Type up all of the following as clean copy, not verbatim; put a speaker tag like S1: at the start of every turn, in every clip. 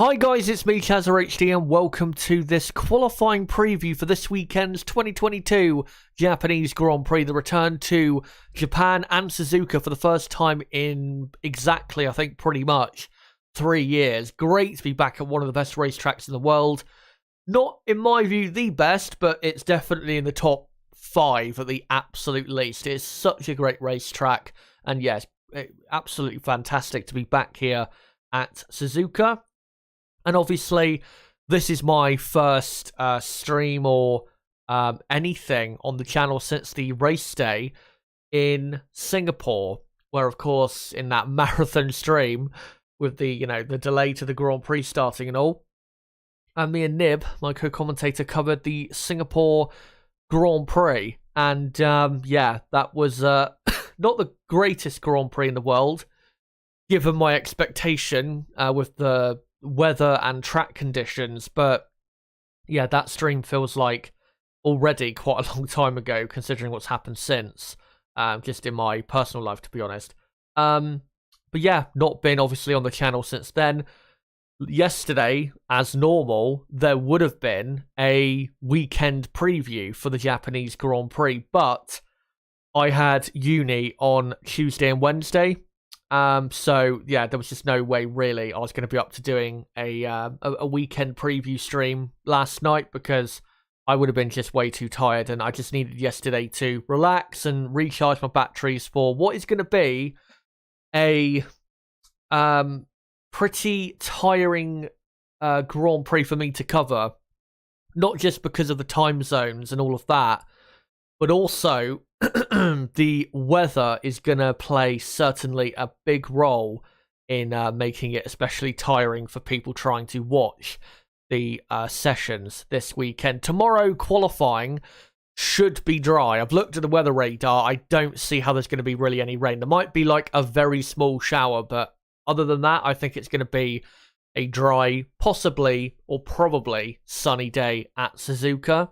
S1: Hi guys, it's me ChazzaHD and welcome to this qualifying preview for this weekend's 2022 Japanese Grand Prix, the return to Japan and Suzuka for the first time in exactly, I think, pretty much 3 years. Great to be back at one of the best racetracks in the world. Not, in my view, the best, but it's definitely in the top 5 at the absolute least. It's such a great racetrack, and yes, absolutely fantastic to be back here at Suzuka. And obviously, this is my first stream or anything on the channel since the race day in Singapore, where, of course, in that marathon stream with the, the delay to the Grand Prix starting and all, and me and Nib, my co-commentator, covered the Singapore Grand Prix. And, yeah, that was not the greatest Grand Prix in the world, given my expectation with the weather and track conditions, but yeah, that stream feels like already quite a long time ago considering what's happened since, just in my personal life, to be honest. But yeah, not been obviously on the channel since then. Yesterday, as normal, there would have been a weekend preview for the Japanese Grand Prix, but I had uni on Tuesday and Wednesday. So yeah, there was just no way really I was going to be up to doing a weekend preview stream last night because I would have been just way too tired, and I just needed yesterday to relax and recharge my batteries for what is going to be a pretty tiring Grand Prix for me to cover, not just because of the time zones and all of that, but also the weather is going to play certainly a big role in making it especially tiring for people trying to watch the sessions this weekend. Tomorrow, qualifying should be dry. I've looked at the weather radar. I don't see how there's going to be really any rain. There might be like a very small shower, but other than that, I think it's going to be a dry, possibly or probably sunny day at Suzuka.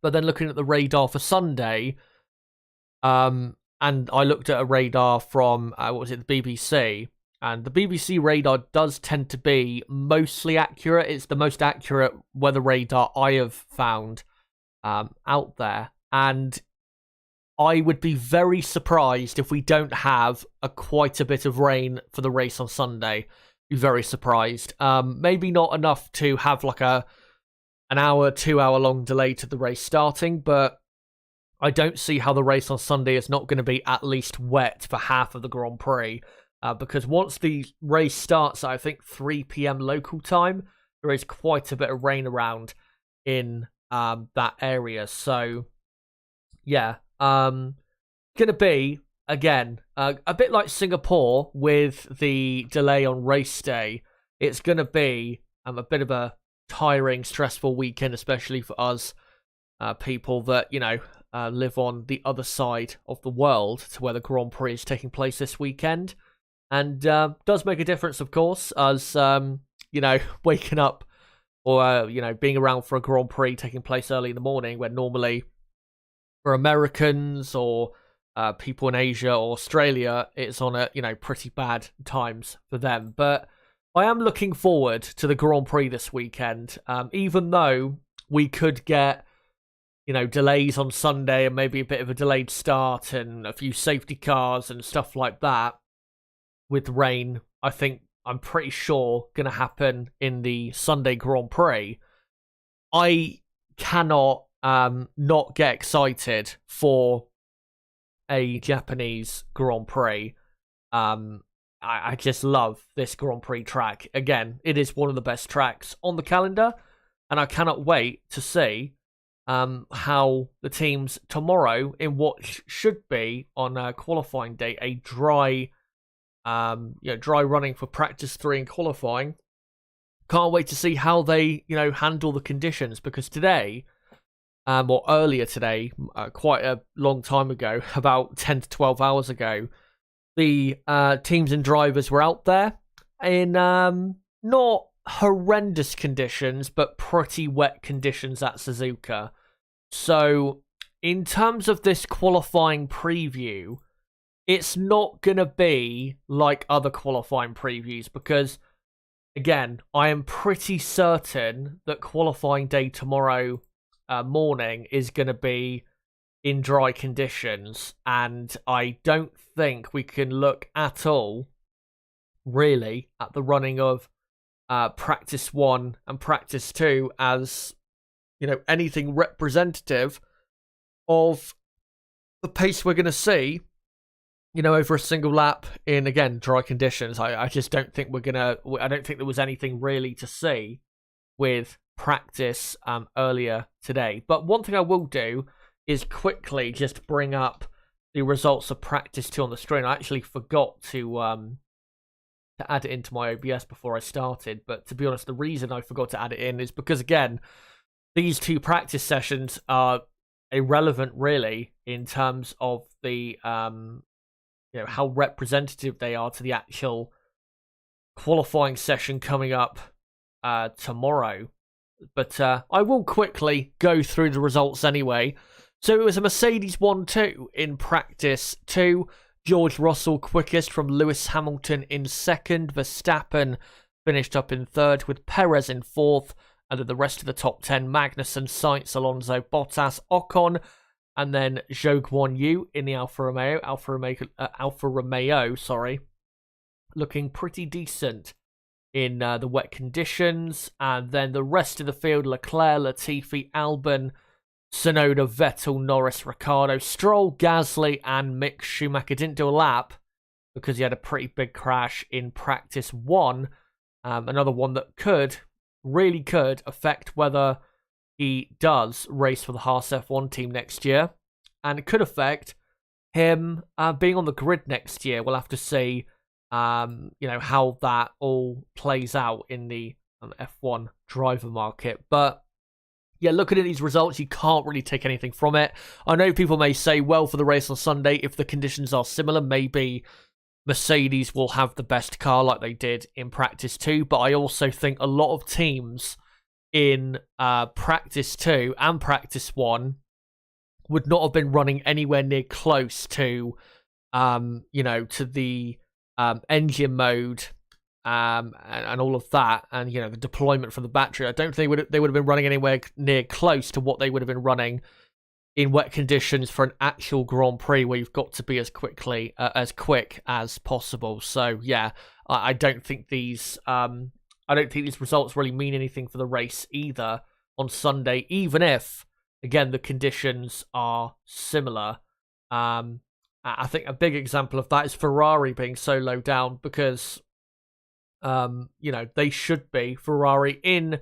S1: But then looking at the radar for Sunday, and I looked at a radar from, the BBC, and the BBC radar does tend to be mostly accurate. It's the most accurate weather radar I have found out there, and I would be very surprised if we don't have quite a bit of rain for the race on Sunday. Be very surprised. Maybe not enough to have like an hour, 2 hour long delay to the race starting, but I don't see how the race on Sunday is not going to be at least wet for half of the Grand Prix, because once the race starts at, I think, 3 p.m. local time, there is quite a bit of rain around in that area. So, yeah, going to be, again, a bit like Singapore with the delay on race day. It's going to be a bit of a tiring, stressful weekend, especially for us people that, live on the other side of the world to where the Grand Prix is taking place this weekend. And does make a difference, of course, as, waking up or, being around for a Grand Prix taking place early in the morning, when normally for Americans or people in Asia or Australia, it's on pretty bad times for them. But I am looking forward to the Grand Prix this weekend, even though we could get delays on Sunday and maybe a bit of a delayed start and a few safety cars and stuff like that with rain. I'm pretty sure going to happen in the Sunday Grand Prix. I cannot not get excited for a Japanese Grand Prix. I just love this Grand Prix track. Again, it is one of the best tracks on the calendar, and I cannot wait to see how the teams tomorrow, in what should be on qualifying day, a dry running for practice 3 and qualifying. Can't wait to see how they handle the conditions, because today, or earlier today, quite a long time ago, about 10 to 12 hours ago, the teams and drivers were out there in not horrendous conditions, but pretty wet conditions at Suzuka. So, in terms of this qualifying preview, it's not going to be like other qualifying previews, because again, I am pretty certain that qualifying day tomorrow morning is going to be in dry conditions, and I don't think we can look at all, really, at the running of practice 1 and practice 2 as, anything representative of the pace we're going to see, over a single lap in, again, dry conditions. I just don't think I don't think there was anything really to see with practice earlier today. But one thing I will do is quickly just bring up the results of practice 2 on the screen. I actually forgot to add it into my OBS before I started, but to be honest, the reason I forgot to add it in is because, again, these 2 practice sessions are irrelevant, really, in terms of the how representative they are to the actual qualifying session coming up tomorrow. But I will quickly go through the results anyway. So it was a Mercedes 1-2 in practice 2. George Russell quickest from Lewis Hamilton in second. Verstappen finished up in third with Perez in fourth. And then the rest of the top 10, Magnussen, Sainz, Alonso, Bottas, Ocon, and then Zhou Guanyu in the Alfa Romeo, looking pretty decent in the wet conditions. And then the rest of the field, Leclerc, Latifi, Albon, Tsunoda, Vettel, Norris, Ricciardo, Stroll, Gasly, and Mick Schumacher didn't do a lap because he had a pretty big crash in practice 1. Another one that really could affect whether he does race for the Haas F1 team next year. And it could affect him being on the grid next year. We'll have to see, how that all plays out in the F1 driver market. But yeah, looking at these results, you can't really take anything from it. I know people may say, well, for the race on Sunday, if the conditions are similar, maybe Mercedes will have the best car like they did in practice 2. But I also think a lot of teams in practice 2 and practice 1 would not have been running anywhere near close to, to the engine mode and all of that, and the deployment for the battery. I don't think they would have been running anywhere near close to what they would have been running in wet conditions for an actual Grand Prix, where you've got to be as quick as possible. So yeah, I don't think these results really mean anything for the race either on Sunday, even if, again, the conditions are similar. I think a big example of that is Ferrari being so low down because, they should be, Ferrari, in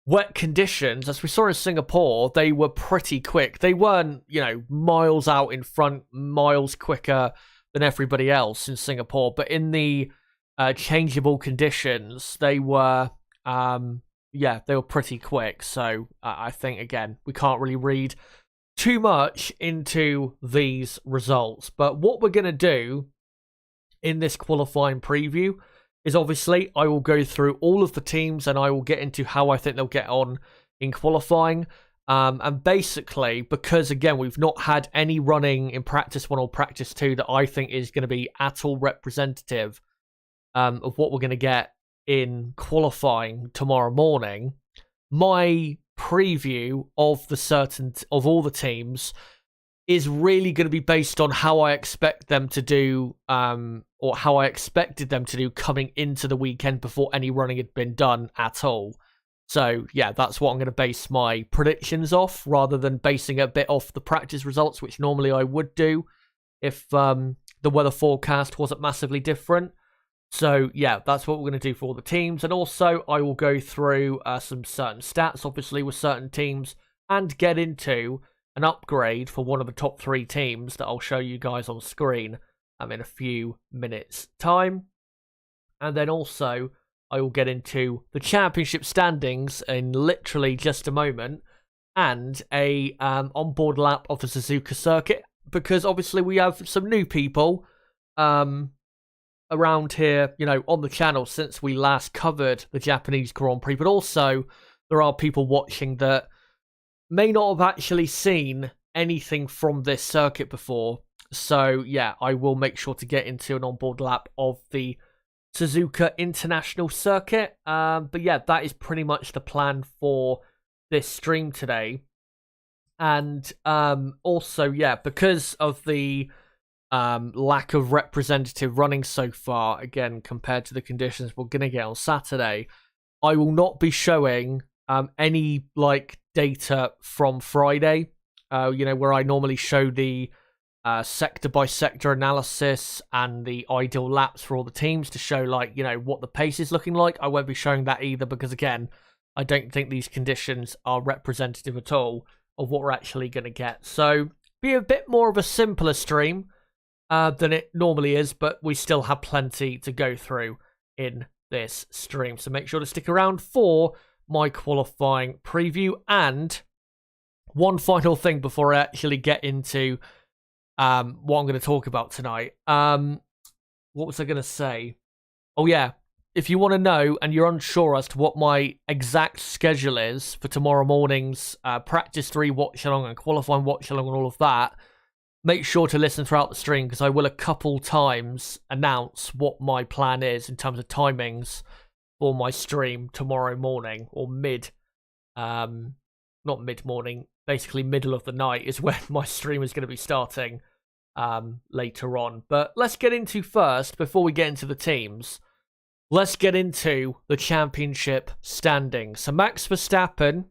S1: wet conditions, as we saw in Singapore, they were pretty quick. They weren't, miles out in front, miles quicker than everybody else in Singapore, but in the changeable conditions, they were, they were pretty quick. So I think, again, we can't really read too much into these results. But what we're going to do in this qualifying preview is, obviously, I will go through all of the teams and I will get into how I think they'll get on in qualifying. And basically, because, again, we've not had any running in practice 1 or practice 2 that I think is going to be at all representative of what we're going to get in qualifying tomorrow morning, my preview of all the teams is really going to be based on how I expect them to do, or how I expected them to do coming into the weekend before any running had been done at all. So yeah, that's what I'm going to base my predictions off, rather than basing a bit off the practice results, which normally I would do if the weather forecast wasn't massively different. So yeah, that's what we're going to do for all the teams. And also, I will go through some certain stats, obviously, with certain teams, and get into an upgrade for one of the top 3 teams that I'll show you guys on screen in a few minutes' time. And then also, I will get into the championship standings in literally just a moment, and a onboard lap of the Suzuka circuit, because obviously we have some new people around here, on the channel since we last covered the Japanese Grand Prix, but also there are people watching that may not have actually seen anything from this circuit before. So yeah, I will make sure to get into an onboard lap of the Suzuka International Circuit. But yeah, that is pretty much the plan for this stream today. And also, yeah, because of the lack of representative running so far, again, compared to the conditions we're going to get on Saturday, I will not be showing any like data from Friday, where I normally show the sector by sector analysis and the ideal laps for all the teams to show what the pace is looking like. I won't be showing that either because, again, I don't think these conditions are representative at all of what we're actually going to get. So be a bit more of a simpler stream than it normally is, but we still have plenty to go through in this stream. So make sure to stick around for my qualifying preview. And one final thing before I actually get into what I'm going to talk about tonight. What was I going to say? Oh, yeah. If you want to know and you're unsure as to what my exact schedule is for tomorrow morning's practice 3 watch along and qualifying watch along and all of that, make sure to listen throughout the stream because I will a couple times announce what my plan is in terms of timings for my stream tomorrow morning, or not mid-morning, basically middle of the night is when my stream is going to be starting later on. But let's get into first, before we get into the teams, let's get into the championship standings. So Max Verstappen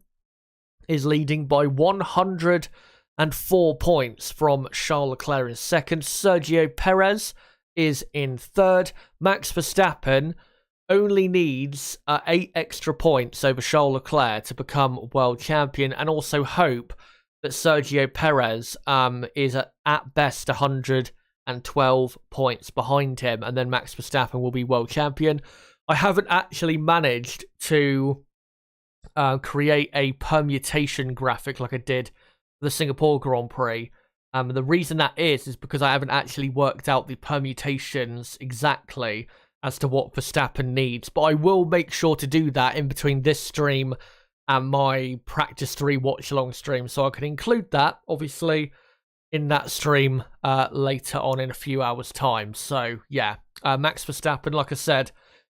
S1: is leading by 104 points from Charles Leclerc in second. Sergio Perez is in third. Max Verstappen only needs 8 extra points over Charles Leclerc to become world champion, and also hope that Sergio Perez is at best 112 points behind him, and then Max Verstappen will be world champion. I haven't actually managed to create a permutation graphic like I did for the Singapore Grand Prix. The reason that is because I haven't actually worked out the permutations exactly as to what Verstappen needs, but I will make sure to do that in between this stream and my practice 3 watch along stream, so I can include that obviously in that stream later on in a few hours time. So yeah, Max Verstappen, like I said,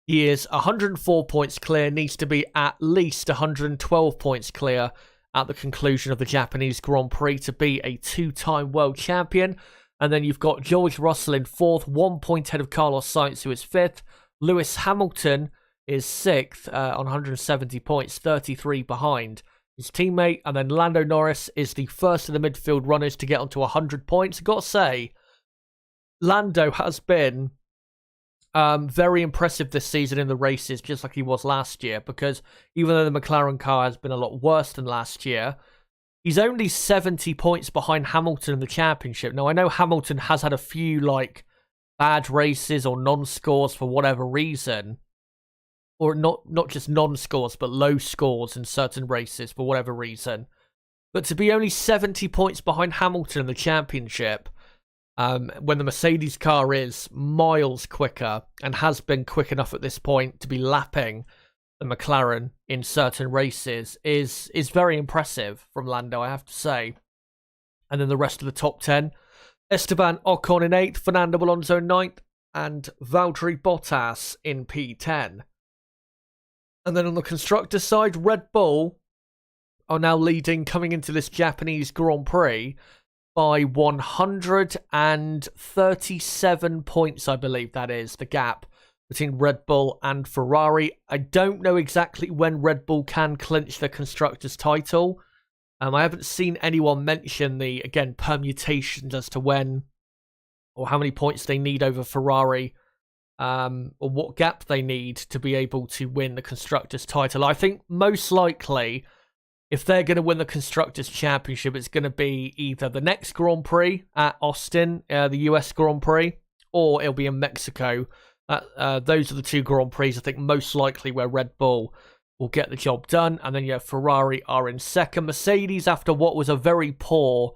S1: he is 104 points clear, needs to be at least 112 points clear at the conclusion of the Japanese Grand Prix to be a 2-time world champion. And then you've got George Russell in 4th, 1 point ahead of Carlos Sainz, who is 5th. Lewis Hamilton is 6th on 170 points, 33 behind his teammate. And then Lando Norris is the first of the midfield runners to get onto 100 points. I've got to say, Lando has been very impressive this season in the races, just like he was last year, because even though the McLaren car has been a lot worse than last year, he's only 70 points behind Hamilton in the championship. Now, I know Hamilton has had a few, bad races or non-scores for whatever reason, or not just non-scores, but low scores in certain races for whatever reason. But to be only 70 points behind Hamilton in the championship, when the Mercedes car is miles quicker and has been quick enough at this point to be lapping the McLaren in certain races, is very impressive from Lando, I have to say. And then the rest of the top 10, Esteban Ocon in 8th, Fernando Alonso in 9th, and Valtteri Bottas in P10. And then on the constructor side, Red Bull are now leading coming into this Japanese Grand Prix by 137 points, I believe that is the gap between Red Bull and Ferrari. I don't know exactly when Red Bull can clinch the constructors' title. I haven't seen anyone mention the, again, permutations as to when or how many points they need over Ferrari, or what gap they need to be able to win the constructors' title. I think most likely, if they're going to win the Constructors' Championship, it's going to be either the next Grand Prix at Austin, the US Grand Prix, or it'll be in Mexico. Those are the 2 Grand Prix, I think, most likely where Red Bull will get the job done. And then, Ferrari are in second. Mercedes, after what was a very poor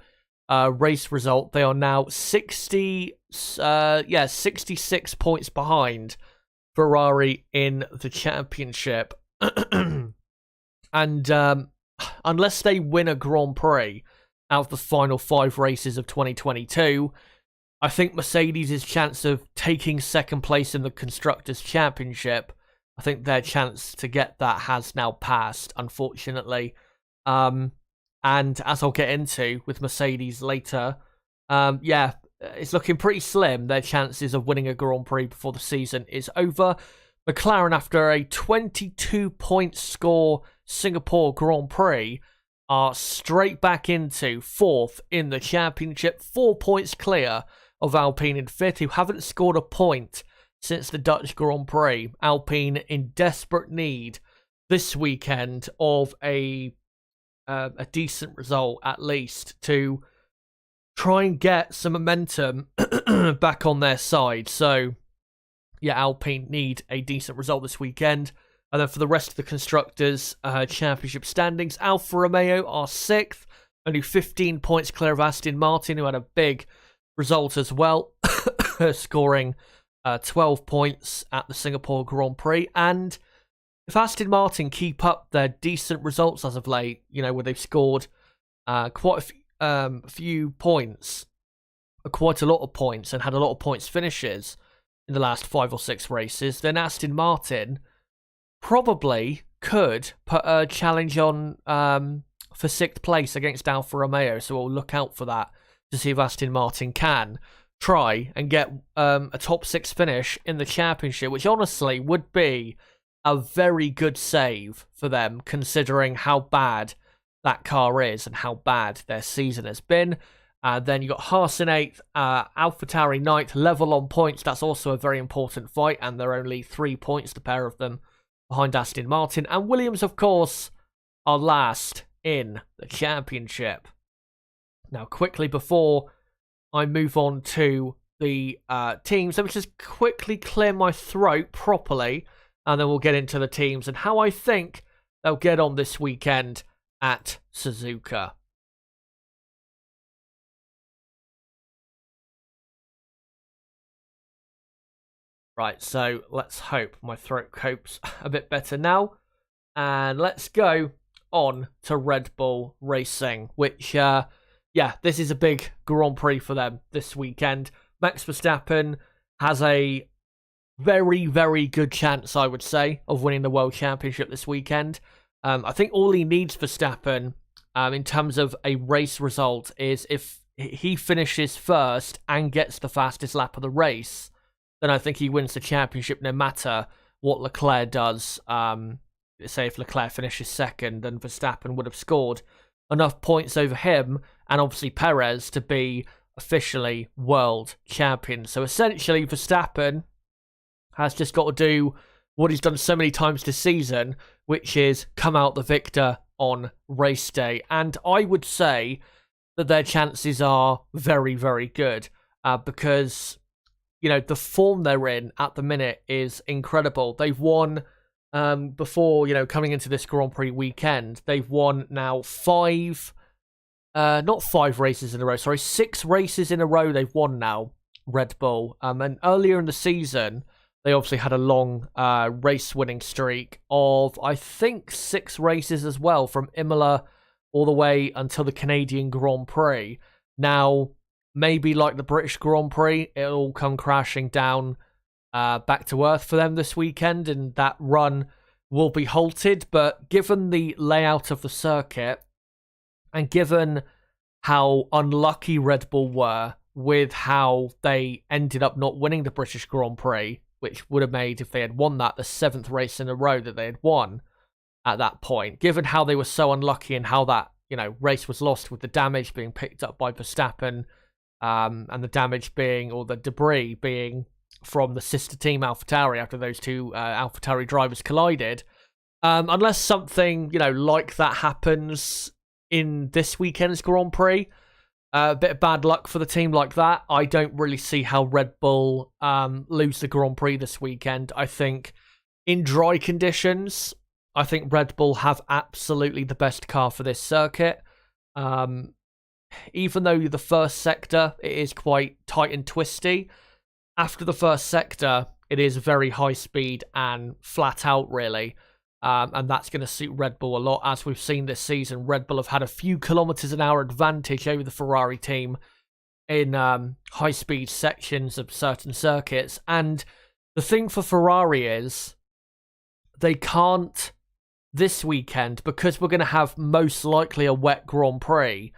S1: race result, they are now 66 points behind Ferrari in the championship. And unless they win a Grand Prix out of the final 5 races of 2022, I think Mercedes' chance of taking second place in the Constructors' Championship, I think their chance to get that has now passed, unfortunately. And as I'll get into with Mercedes later, yeah, it's looking pretty slim. Their chances of winning a Grand Prix before the season is over. McLaren, after a 22-point score Singapore Grand Prix, are straight back into 4th in the championship, 4 points clear of Alpine in 5th, who haven't scored a point since the Dutch Grand Prix. Alpine in desperate need this weekend of a decent result, at least, to try and get some momentum back on their side. So, yeah, Alpine need a decent result this weekend. And then for the rest of the Constructors' Championship standings, Alfa Romeo are 6th, only 15 points clear of Aston Martin, who had a big result as well, scoring 12 points at the Singapore Grand Prix. And if Aston Martin keep up their decent results as of late, where they've scored quite a few points, quite a lot of points, and had a lot of points finishes in the last 5 or 6 races, then Aston Martin probably could put a challenge on for 6th place against Alfa Romeo. So we'll look out for that to see if Aston Martin can try and get a top 6 finish in the championship, which honestly would be a very good save for them, considering how bad that car is and how bad their season has been. Then you got Haas in 8th, AlphaTauri 9th, level on points. That's also a very important fight, and there are only 3 points, the pair of them, behind Aston Martin. And Williams, of course, are last in the championship. Now, quickly before I move on to the teams, let me just quickly clear my throat properly, and then we'll get into the teams and how I think they'll get on this weekend at Suzuka. Right, so let's hope my throat copes a bit better now. And let's go on to Red Bull Racing, which, yeah, this is a big Grand Prix for them this weekend. Max Verstappen has a very, very good chance, I would say, of winning the World Championship this weekend. I think all he needs, Verstappen, in terms of a race result, is if he finishes first and gets the fastest lap of the race, then I think he wins the championship no matter what Leclerc does. Say if Leclerc finishes second, then Verstappen would have scored enough points over him and obviously Perez to be officially world champion. So essentially, Verstappen has just got to do what he's done so many times this season, which is come out the victor on race day. And I would say that their chances are very, very good because, the form they're in at the minute is incredible. They've won, before, coming into this Grand Prix weekend, they've won now 6 races in a row, 6 races in a row they've won now, Red Bull. And earlier in the season, they obviously had a long race-winning streak of, I think, 6 races as well, from Imola all the way until the Canadian Grand Prix. Now, maybe like the British Grand Prix, it'll all come crashing down back to earth for them this weekend, and that run will be halted. But given the layout of the circuit, and given how unlucky Red Bull were with how they ended up not winning the British Grand Prix, which would have made, if they had won that, the 7th race in a row that they had won at that point. Given how they were so unlucky and how that, race was lost with the damage being picked up by Verstappen, and the damage being, or the debris being from the sister team AlphaTauri after those two AlphaTauri drivers collided. Unless something, like that happens in this weekend's Grand Prix, a bit of bad luck for the team like that, I don't really see how Red Bull lose the Grand Prix this weekend. I think in dry conditions, I think Red Bull have absolutely the best car for this circuit. Even though the first sector, it is quite tight and twisty, after the first sector, it is very high speed and flat out, really. And that's going to suit Red Bull a lot. As we've seen this season, Red Bull have had a few kilometers an hour advantage over the Ferrari team in high-speed sections of certain circuits. And the thing for Ferrari is they can't this weekend, because we're going to have most likely a wet Grand Prix.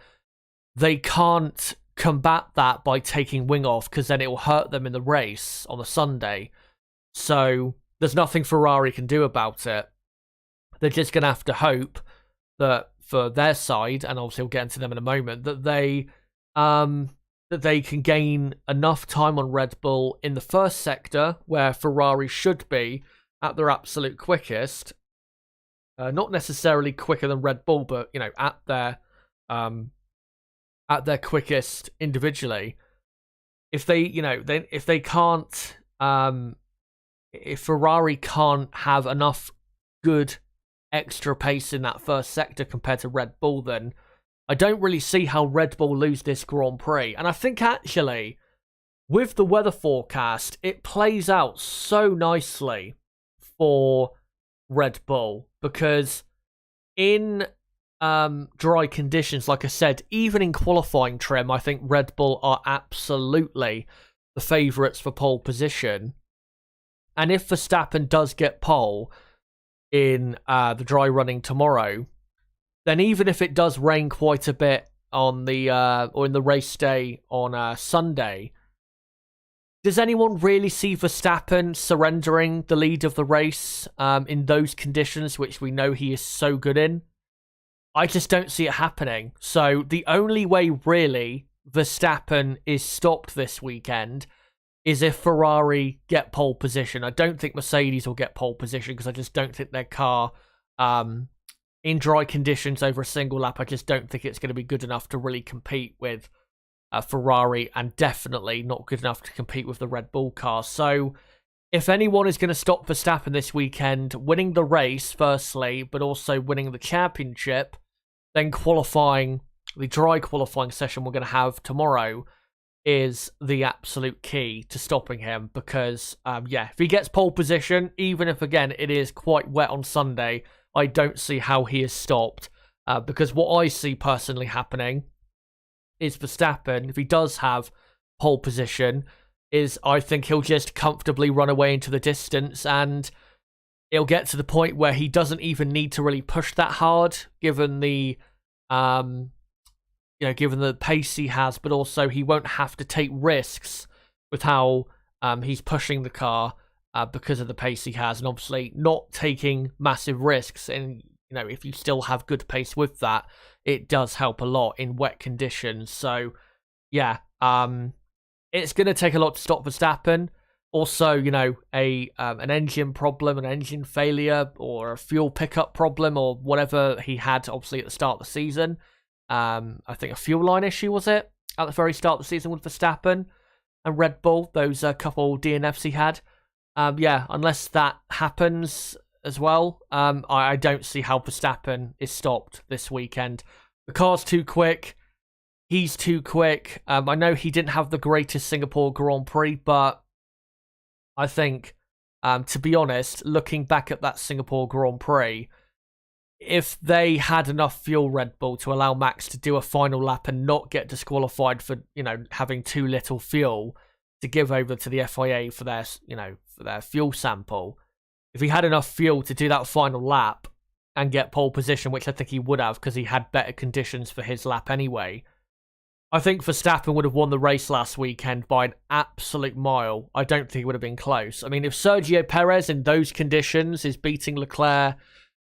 S1: They can't combat that by taking wing off, because then it will hurt them in the race on the Sunday. So there's nothing Ferrari can do about it. They're just going to have to hope that for their side, and obviously we'll get into them in a moment, that they can gain enough time on Red Bull in the first sector, where Ferrari should be at their absolute quickest. Not necessarily quicker than Red Bull, but at their quickest individually. If they, if Ferrari can't have enough good extra pace in that first sector compared to Red Bull, then I don't really see how Red Bull lose this Grand Prix. And I think actually, with the weather forecast, it plays out so nicely for Red Bull, because in dry conditions, like I said, even in qualifying trim, I think Red Bull are absolutely the favourites for pole position. And if Verstappen does get pole in the dry running tomorrow, then even if it does rain quite a bit on the or in the race day on Sunday, does anyone really see Verstappen surrendering the lead of the race in those conditions, which we know he is so good in? I just don't see it happening. So the only way really Verstappen is stopped this weekend is if Ferrari get pole position. I don't think Mercedes will get pole position, because I just don't think their car, in dry conditions over a single lap, I just don't think it's going to be good enough to really compete with Ferrari, and definitely not good enough to compete with the Red Bull car. So if anyone is going to stop Verstappen this weekend, winning the race firstly, but also winning the championship, then qualifying, the dry qualifying session we're going to have tomorrow, is the absolute key to stopping him. Because if he gets pole position, even if again it is quite wet on Sunday, I don't see how he is stopped, because what I see personally happening is Verstappen, if he does have pole position, is I think he'll just comfortably run away into the distance, and it'll get to the point where he doesn't even need to really push that hard, given the given the pace he has, but also he won't have to take risks with how he's pushing the car because of the pace he has, and obviously not taking massive risks. And if you still have good pace with that, it does help a lot in wet conditions. So yeah, it's going to take a lot to stop Verstappen. Also, an engine problem, an engine failure, or a fuel pickup problem, or whatever he had, obviously, at the start of the season. I think a fuel line issue, was it? At the very start of the season with Verstappen and Red Bull, those couple DNFs he had. Unless that happens as well, I don't see how Verstappen is stopped this weekend. The car's too quick. He's too quick. I know he didn't have the greatest Singapore Grand Prix, but I think, to be honest, looking back at that Singapore Grand Prix, if they had enough fuel, Red Bull, to allow Max to do a final lap and not get disqualified for, having too little fuel to give over to the FIA for their fuel sample, if he had enough fuel to do that final lap and get pole position, which I think he would have because he had better conditions for his lap anyway, I think Verstappen would have won the race last weekend by an absolute mile. I don't think it would have been close. I mean, if Sergio Perez in those conditions is beating Leclerc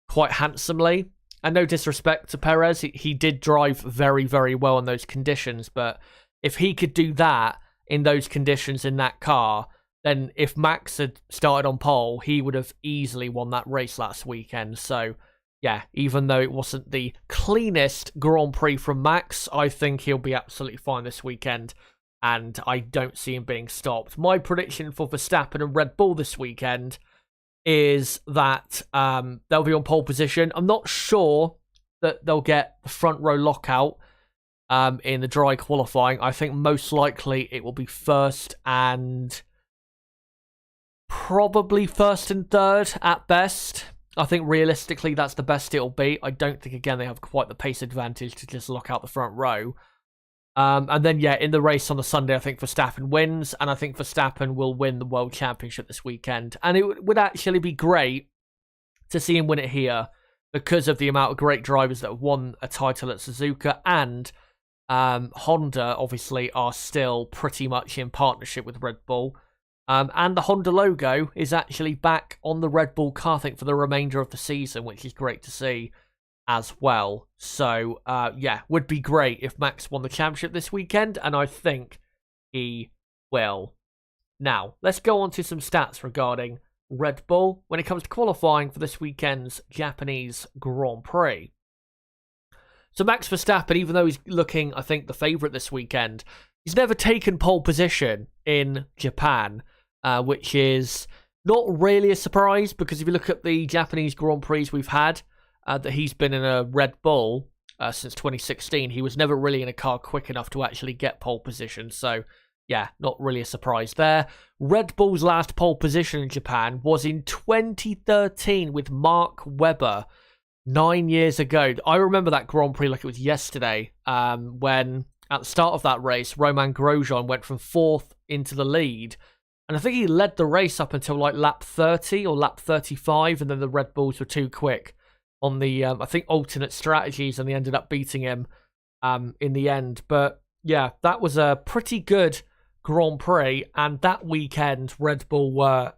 S1: quite handsomely, and no disrespect to Perez, he did drive very, very well in those conditions, but if he could do that in those conditions in that car, then if Max had started on pole, he would have easily won that race last weekend. So yeah, even though it wasn't the cleanest Grand Prix from Max, I think he'll be absolutely fine this weekend, and I don't see him being stopped. My prediction for Verstappen and Red Bull this weekend is that they'll be on pole position. I'm not sure that they'll get the front row lockout in the dry qualifying. I think most likely it will be probably first and third at best. I think realistically that's the best it'll be. I don't think, again, they have quite the pace advantage to just lock out the front row. And then, yeah, in the race on the Sunday, I think Verstappen wins, and I think Verstappen will win the World Championship this weekend. And it would actually be great to see him win it here because of the amount of great drivers that have won a title at Suzuka, and Honda, obviously, are still pretty much in partnership with Red Bull. And the Honda logo is actually back on the Red Bull car, I think, for the remainder of the season, which is great to see as well. So, yeah, would be great if Max won the championship this weekend, and I think he will. Now, let's go on to some stats regarding Red Bull when it comes to qualifying for this weekend's Japanese Grand Prix. So Max Verstappen, even though he's looking, I think, the favourite this weekend, he's never taken pole position in Japan, which is not really a surprise, because if you look at the Japanese Grand Prix we've had, that he's been in a Red Bull since 2016, he was never really in a car quick enough to actually get pole position. So, yeah, not really a surprise there. Red Bull's last pole position in Japan was in 2013 with Mark Webber, 9 years ago. I remember that Grand Prix like it was yesterday, when at the start of that race, Romain Grosjean went from 4th into the lead. And I think he led the race up until like lap 30 or lap 35, and then the Red Bulls were too quick on the, I think, alternate strategies, and they ended up beating him in the end. But yeah, that was a pretty good Grand Prix, and that weekend Red Bull were,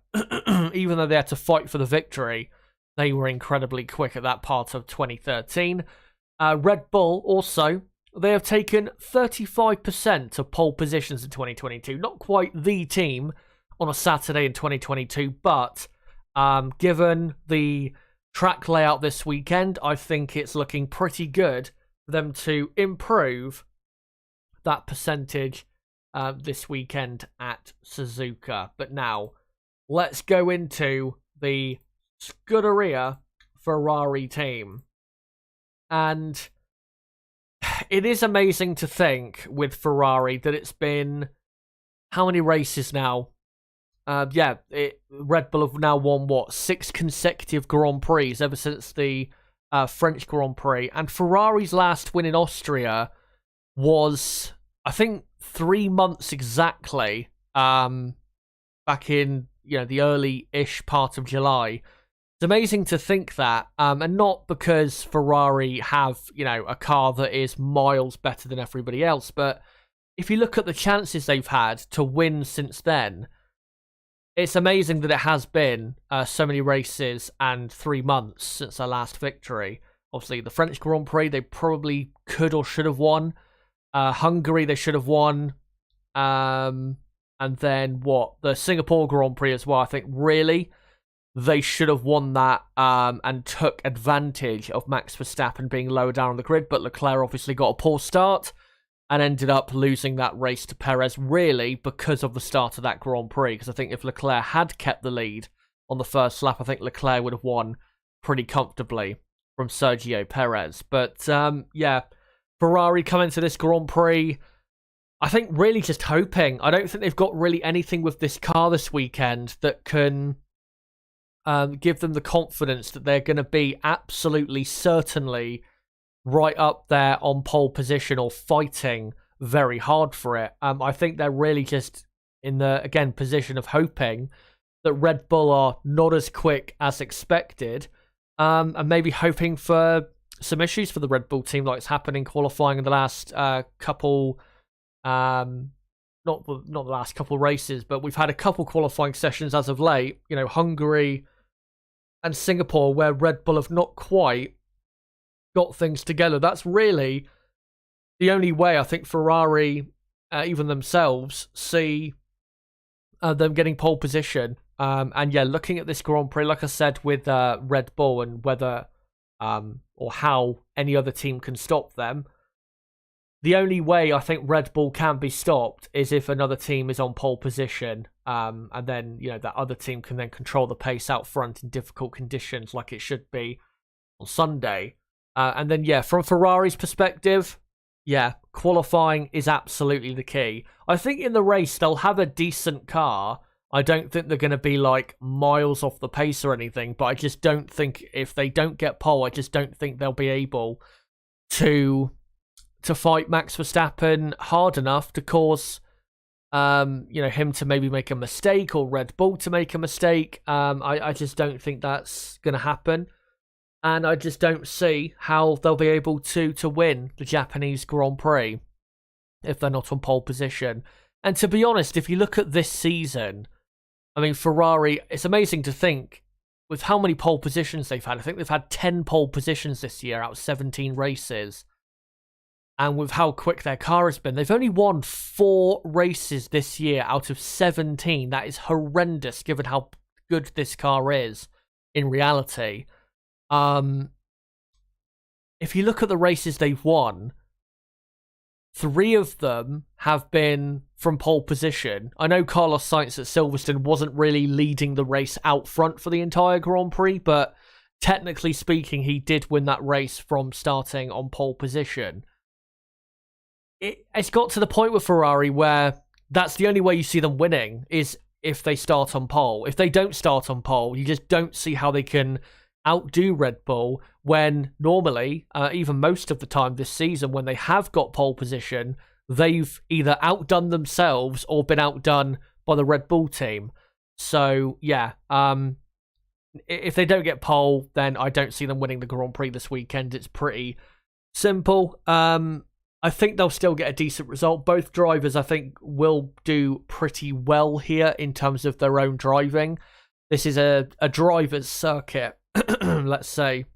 S1: even though they had to fight for the victory, they were incredibly quick at that part of 2013. Red Bull also, they have taken 35% of pole positions in 2022. Not quite the team on a Saturday in 2022, but given the track layout this weekend, I think it's looking pretty good for them to improve that percentage this weekend at Suzuka. But now, let's go into the Scuderia Ferrari team. And it is amazing to think with Ferrari that it's been how many races now? Red Bull have now won, 6 consecutive Grand Prix ever since the French Grand Prix. And Ferrari's last win in Austria was, I think, 3 months exactly, back in, the early-ish part of July. It's amazing to think that, and not because Ferrari have, a car that is miles better than everybody else, but if you look at the chances they've had to win since then, it's amazing that it has been so many races and 3 months since their last victory. Obviously, the French Grand Prix, they probably could or should have won. Hungary, they should have won. And then the Singapore Grand Prix as well. I think really they should have won that and took advantage of Max Verstappen being lower down on the grid. But Leclerc obviously got a poor start and ended up losing that race to Perez, really because of the start of that Grand Prix. Because I think if Leclerc had kept the lead on the first lap, I think Leclerc would have won pretty comfortably from Sergio Perez. But yeah, Ferrari coming to this Grand Prix, I think really just hoping. I don't think they've got really anything with this car this weekend that can give them the confidence that they're going to be absolutely certainly right up there on pole position or fighting very hard for it. I think they're really just in the, again, position of hoping that Red Bull are not as quick as expected, and maybe hoping for some issues for the Red Bull team, like it's happened in qualifying in the last couple, not the last couple races, but we've had a couple qualifying sessions as of late, Hungary and Singapore, where Red Bull have not quite got things together. That's really the only way I think Ferrari, even themselves, see them getting pole position. And yeah, looking at this Grand Prix, like I said, with Red Bull and whether or how any other team can stop them, the only way I think Red Bull can be stopped is if another team is on pole position, and then that other team can then control the pace out front in difficult conditions, like it should be on Sunday. And then yeah, from Ferrari's perspective, yeah, qualifying is absolutely the key. I think in the race they'll have a decent car. I don't think they're going to be like miles off the pace or anything, but I just don't think if they don't get pole, I just don't think they'll be able to to fight Max Verstappen hard enough to cause him to maybe make a mistake or Red Bull to make a mistake. I just don't think that's going to happen. And I just don't see how they'll be able to win the Japanese Grand Prix if they're not on pole position. And to be honest, if you look at this season, I mean, Ferrari, it's amazing to think with how many pole positions they've had. I think they've had 10 pole positions this year out of 17 races. And with how quick their car has been, they've only won 4 races this year out of 17. That is horrendous given how good this car is in reality. If you look at the races they've won, 3 of them have been from pole position. I know Carlos Sainz at Silverstone wasn't really leading the race out front for the entire Grand Prix, but technically speaking, he did win that race from starting on pole position. It's got to the point with Ferrari where that's the only way you see them winning is if they start on pole. If they don't start on pole, you just don't see how they can outdo Red Bull when normally, even most of the time this season, when they have got pole position, they've either outdone themselves or been outdone by the Red Bull team. So, yeah, if they don't get pole, then I don't see them winning the Grand Prix this weekend. It's pretty simple. I think they'll still get a decent result. Both drivers, I think, will do pretty well here in terms of their own driving. This is a driver's circuit, let's say,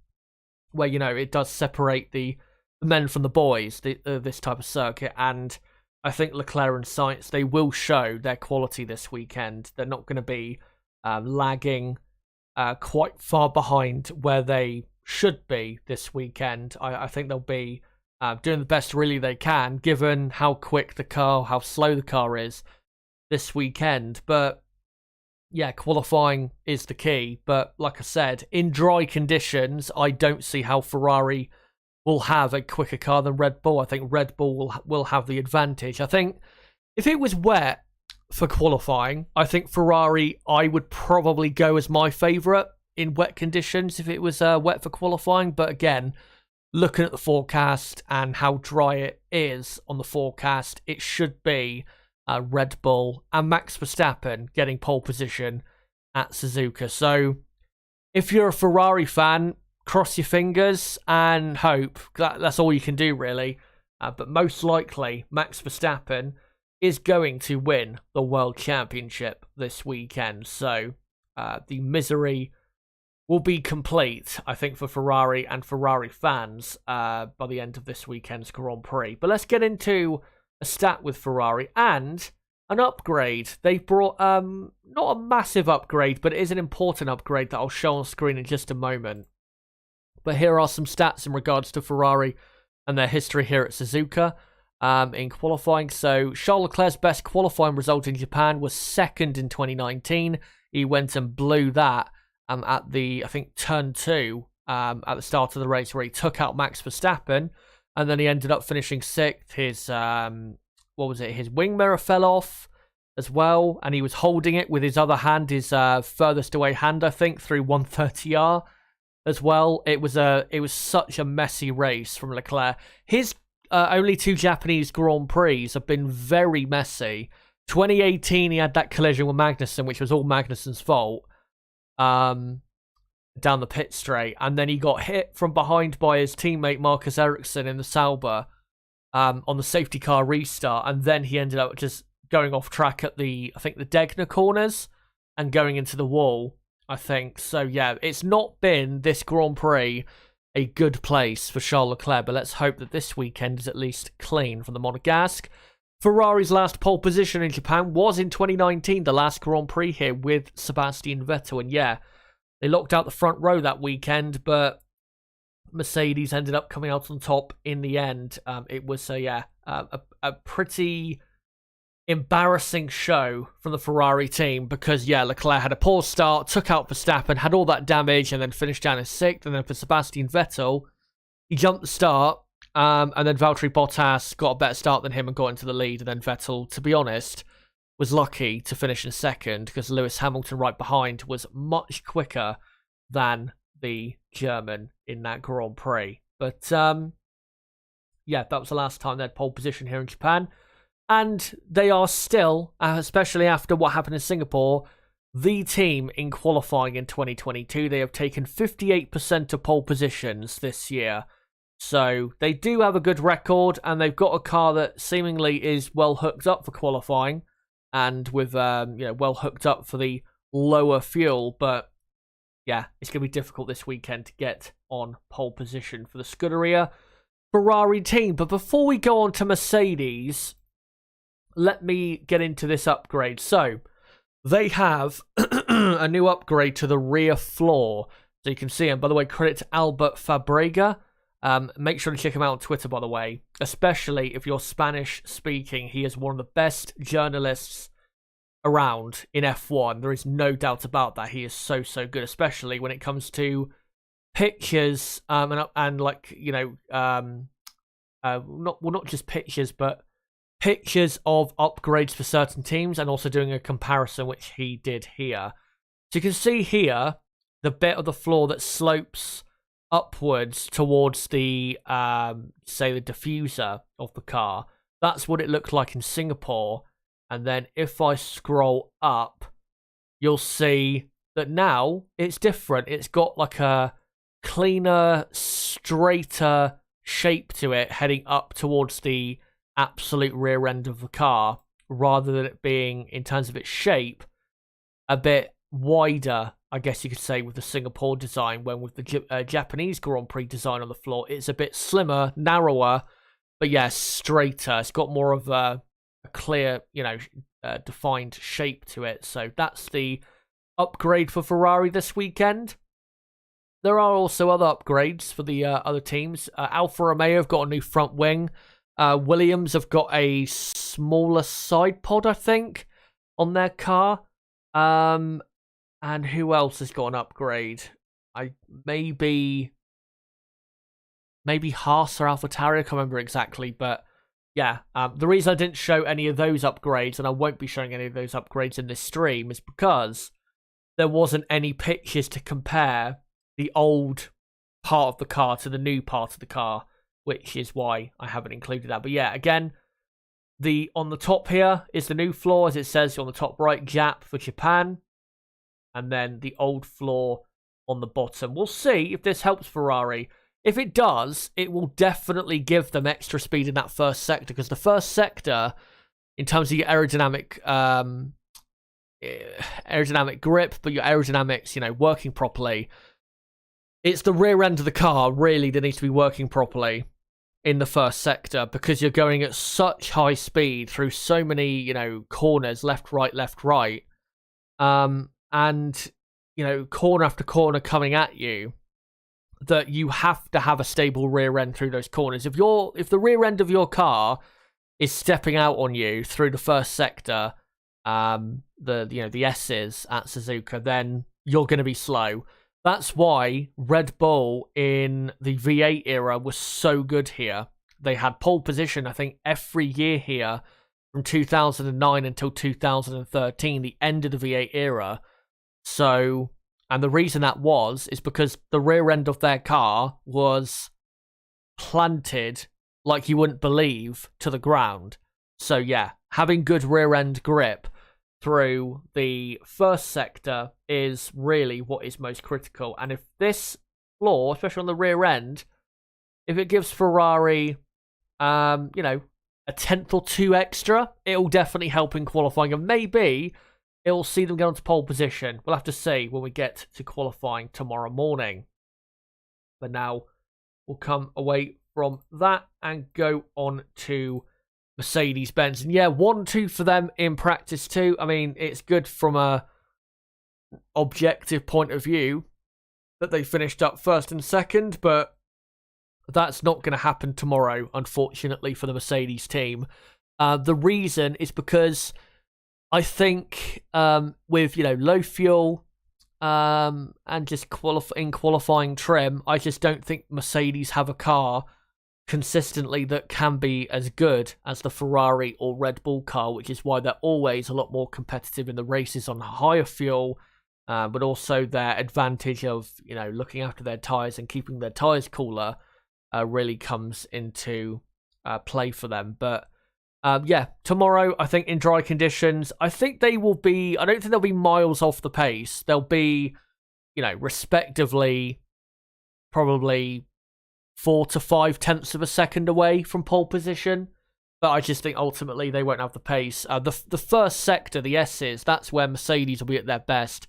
S1: where, it does separate the men from the boys, this type of circuit. And I think Leclerc and Sainz, they will show their quality this weekend. They're not going to be lagging quite far behind where they should be this weekend. I think they'll be doing the best really they can, given how quick the car, how slow the car is this weekend. But yeah, qualifying is the key. But like I said, in dry conditions, I don't see how Ferrari will have a quicker car than Red Bull. I think Red Bull will have the advantage. I think if it was wet for qualifying, I think Ferrari, I would probably go as my favourite in wet conditions if it was wet for qualifying. But again, looking at the forecast and how dry it is on the forecast, it should be Red Bull and Max Verstappen getting pole position at Suzuka. So if you're a Ferrari fan, cross your fingers and hope. That's all you can do, really. But most likely, Max Verstappen is going to win the World Championship this weekend. So the misery will be complete, I think, for Ferrari and Ferrari fans by the end of this weekend's Grand Prix. But let's get into a stat with Ferrari and an upgrade. They've brought, not a massive upgrade, but it is an important upgrade that I'll show on screen in just a moment. But here are some stats in regards to Ferrari and their history here at Suzuka in qualifying. So Charles Leclerc's best qualifying result in Japan was 2nd in 2019. He went and blew that at the, I think, turn 2 at the start of the race where he took out Max Verstappen, and then he ended up finishing 6th. His, his wing mirror fell off as well, and he was holding it with his other hand, his furthest away hand, I think, through 130R as well. It was such a messy race from Leclerc. His only 2 Japanese Grand Prix have been very messy. 2018, he had that collision with Magnussen, which was all Magnussen's fault. Down the pit straight, and then he got hit from behind by his teammate Marcus Ericsson in the Sauber on the safety car restart, and then he ended up just going off track at the Degner corners and going into the wall, I think. So yeah, it's not been this Grand Prix a good place for Charles Leclerc, but let's hope that this weekend is at least clean from the Monegasque. Ferrari's last pole position in Japan was in 2019, the last Grand Prix here with Sebastian Vettel. And yeah, they locked out the front row that weekend, but Mercedes ended up coming out on top in the end. It was, a pretty embarrassing show from the Ferrari team because, yeah, Leclerc had a poor start, took out Verstappen, had all that damage, and then finished down in 6th. And then for Sebastian Vettel, he jumped the start. And then Valtteri Bottas got a better start than him and got into the lead. And then Vettel, to be honest, was lucky to finish in 2nd because Lewis Hamilton right behind was much quicker than the German in that Grand Prix. But yeah, that was the last time they had pole position here in Japan. And they are still, especially after what happened in Singapore, the team in qualifying in 2022. They have taken 58% of pole positions this year. So they do have a good record, and they've got a car that seemingly is well hooked up for qualifying, and with well hooked up for the lower fuel. But yeah, it's going to be difficult this weekend to get on pole position for the Scuderia Ferrari team. But before we go on to Mercedes, let me get into this upgrade. So they have a new upgrade to the rear floor, so you can see him. By the way, credit to Albert Fabrega. Make sure to check him out on Twitter, by the way, especially if you're Spanish speaking. He is one of the best journalists around in F1. There is no doubt about that. He is so good, especially when it comes to pictures and like, not just pictures, but pictures of upgrades for certain teams, and also doing a comparison, which he did here. So you can see here the bit of the floor that slopes upwards towards the say the diffuser of the car. That's what it looked like in Singapore. And then if I scroll up, you'll see that now it's different. It's got like a cleaner, straighter shape to it, heading up towards the absolute rear end of the car, rather than it being, in terms of its shape, a bit wider, I guess you could say, with the Singapore design, when with the Japanese Grand Prix design on the floor, it's a bit slimmer, narrower, but yeah, straighter. It's got more of a clear, defined shape to it. So that's the upgrade for Ferrari this weekend. There are also other upgrades for the other teams. Alfa Romeo have got a new front wing. Williams have got a smaller side pod, I think, on their car. And who else has got an upgrade? Maybe Haas or AlphaTauri, I can't remember exactly, but yeah. The reason I didn't show any of those upgrades, and I won't be showing any of those upgrades in this stream, is because there wasn't any pictures to compare the old part of the car to the new part of the car, which is why I haven't included that. But yeah, again, on the top here is the new floor, as it says on the top right, Jap for Japan, and then the old floor on the bottom. We'll see if this helps Ferrari. If it does, it will definitely give them extra speed in that first sector, because the first sector, in terms of your aerodynamic grip, but your aerodynamics, working properly, it's the rear end of the car, really, that needs to be working properly in the first sector, because you're going at such high speed through so many, corners, left, right, and, corner after corner coming at you, that you have to have a stable rear end through those corners. If the rear end of your car is stepping out on you through the first sector, the S's at Suzuka, then you're going to be slow. That's why Red Bull in the V8 era was so good here. They had pole position, I think, every year here from 2009 until 2013, the end of the V8 era. So, and the reason that is because the rear end of their car was planted like you wouldn't believe to the ground. So yeah, having good rear end grip through the first sector is really what is most critical. And if this floor, especially on the rear end, if it gives Ferrari, a tenth or two extra, it'll definitely help in qualifying, and maybe it'll see them get onto pole position. We'll have to see when we get to qualifying tomorrow morning. But now we'll come away from that and go on to Mercedes-Benz. And yeah, 1-2 for them in practice too. I mean, it's good from a objective point of view that they finished up first and second, but that's not going to happen tomorrow, unfortunately, for the Mercedes team. The reason is because I think with low fuel and just qualifying trim, I just don't think Mercedes have a car consistently that can be as good as the Ferrari or Red Bull car, which is why they're always a lot more competitive in the races on higher fuel, but also their advantage of looking after their tyres and keeping their tyres cooler really comes into play for them. But yeah, tomorrow, I think in dry conditions, I think they will be, I don't think they'll be miles off the pace. They'll be, respectively, probably 4 to 5 tenths of a second away from pole position. But I just think ultimately they won't have the pace. The first sector, the S's, that's where Mercedes will be at their best.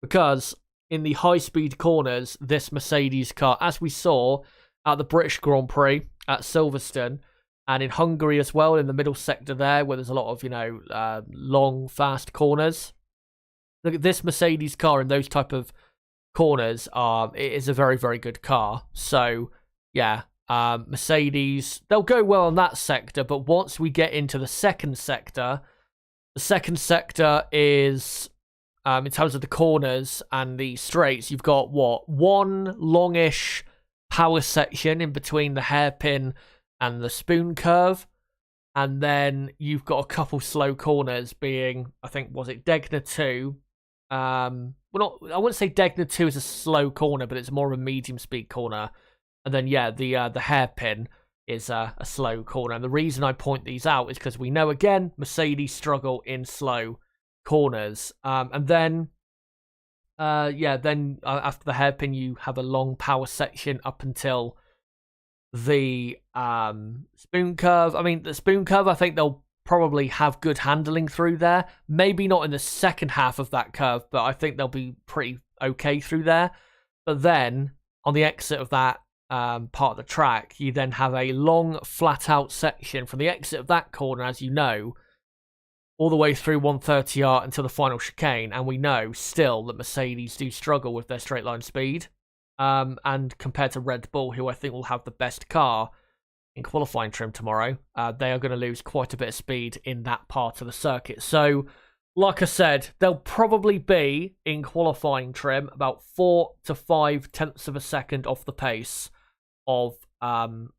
S1: Because in the high-speed corners, this Mercedes car, as we saw at the British Grand Prix at Silverstone, and in Hungary as well, in the middle sector there, where there's a lot of, long, fast corners. Look at this Mercedes car in those type of corners. It is a very, very good car. So, yeah, Mercedes, they'll go well on that sector, but once we get into the second sector is, in terms of the corners and the straights, you've got, one longish power section in between the hairpin and the spoon curve, and then you've got a couple slow corners being, I think, was it Degner 2? I wouldn't say Degner 2 is a slow corner, but it's more of a medium speed corner. And then, yeah, the hairpin is a slow corner. And the reason I point these out is because we know, again, Mercedes struggle in slow corners. And then, after the hairpin, you have a long power section up until the spoon curve. I mean, the spoon curve, I think they'll probably have good handling through there. Maybe not in the second half of that curve, but I think they'll be pretty okay through there. But then, on the exit of that part of the track, you then have a long, flat-out section from the exit of that corner, as you know, all the way through 130R until the final chicane. And we know still that Mercedes do struggle with their straight line speed. And compared to Red Bull, who I think will have the best car in qualifying trim tomorrow, they are going to lose quite a bit of speed in that part of the circuit. So, like I said, they'll probably be, in qualifying trim, about 4 to 5 tenths of a second off the pace of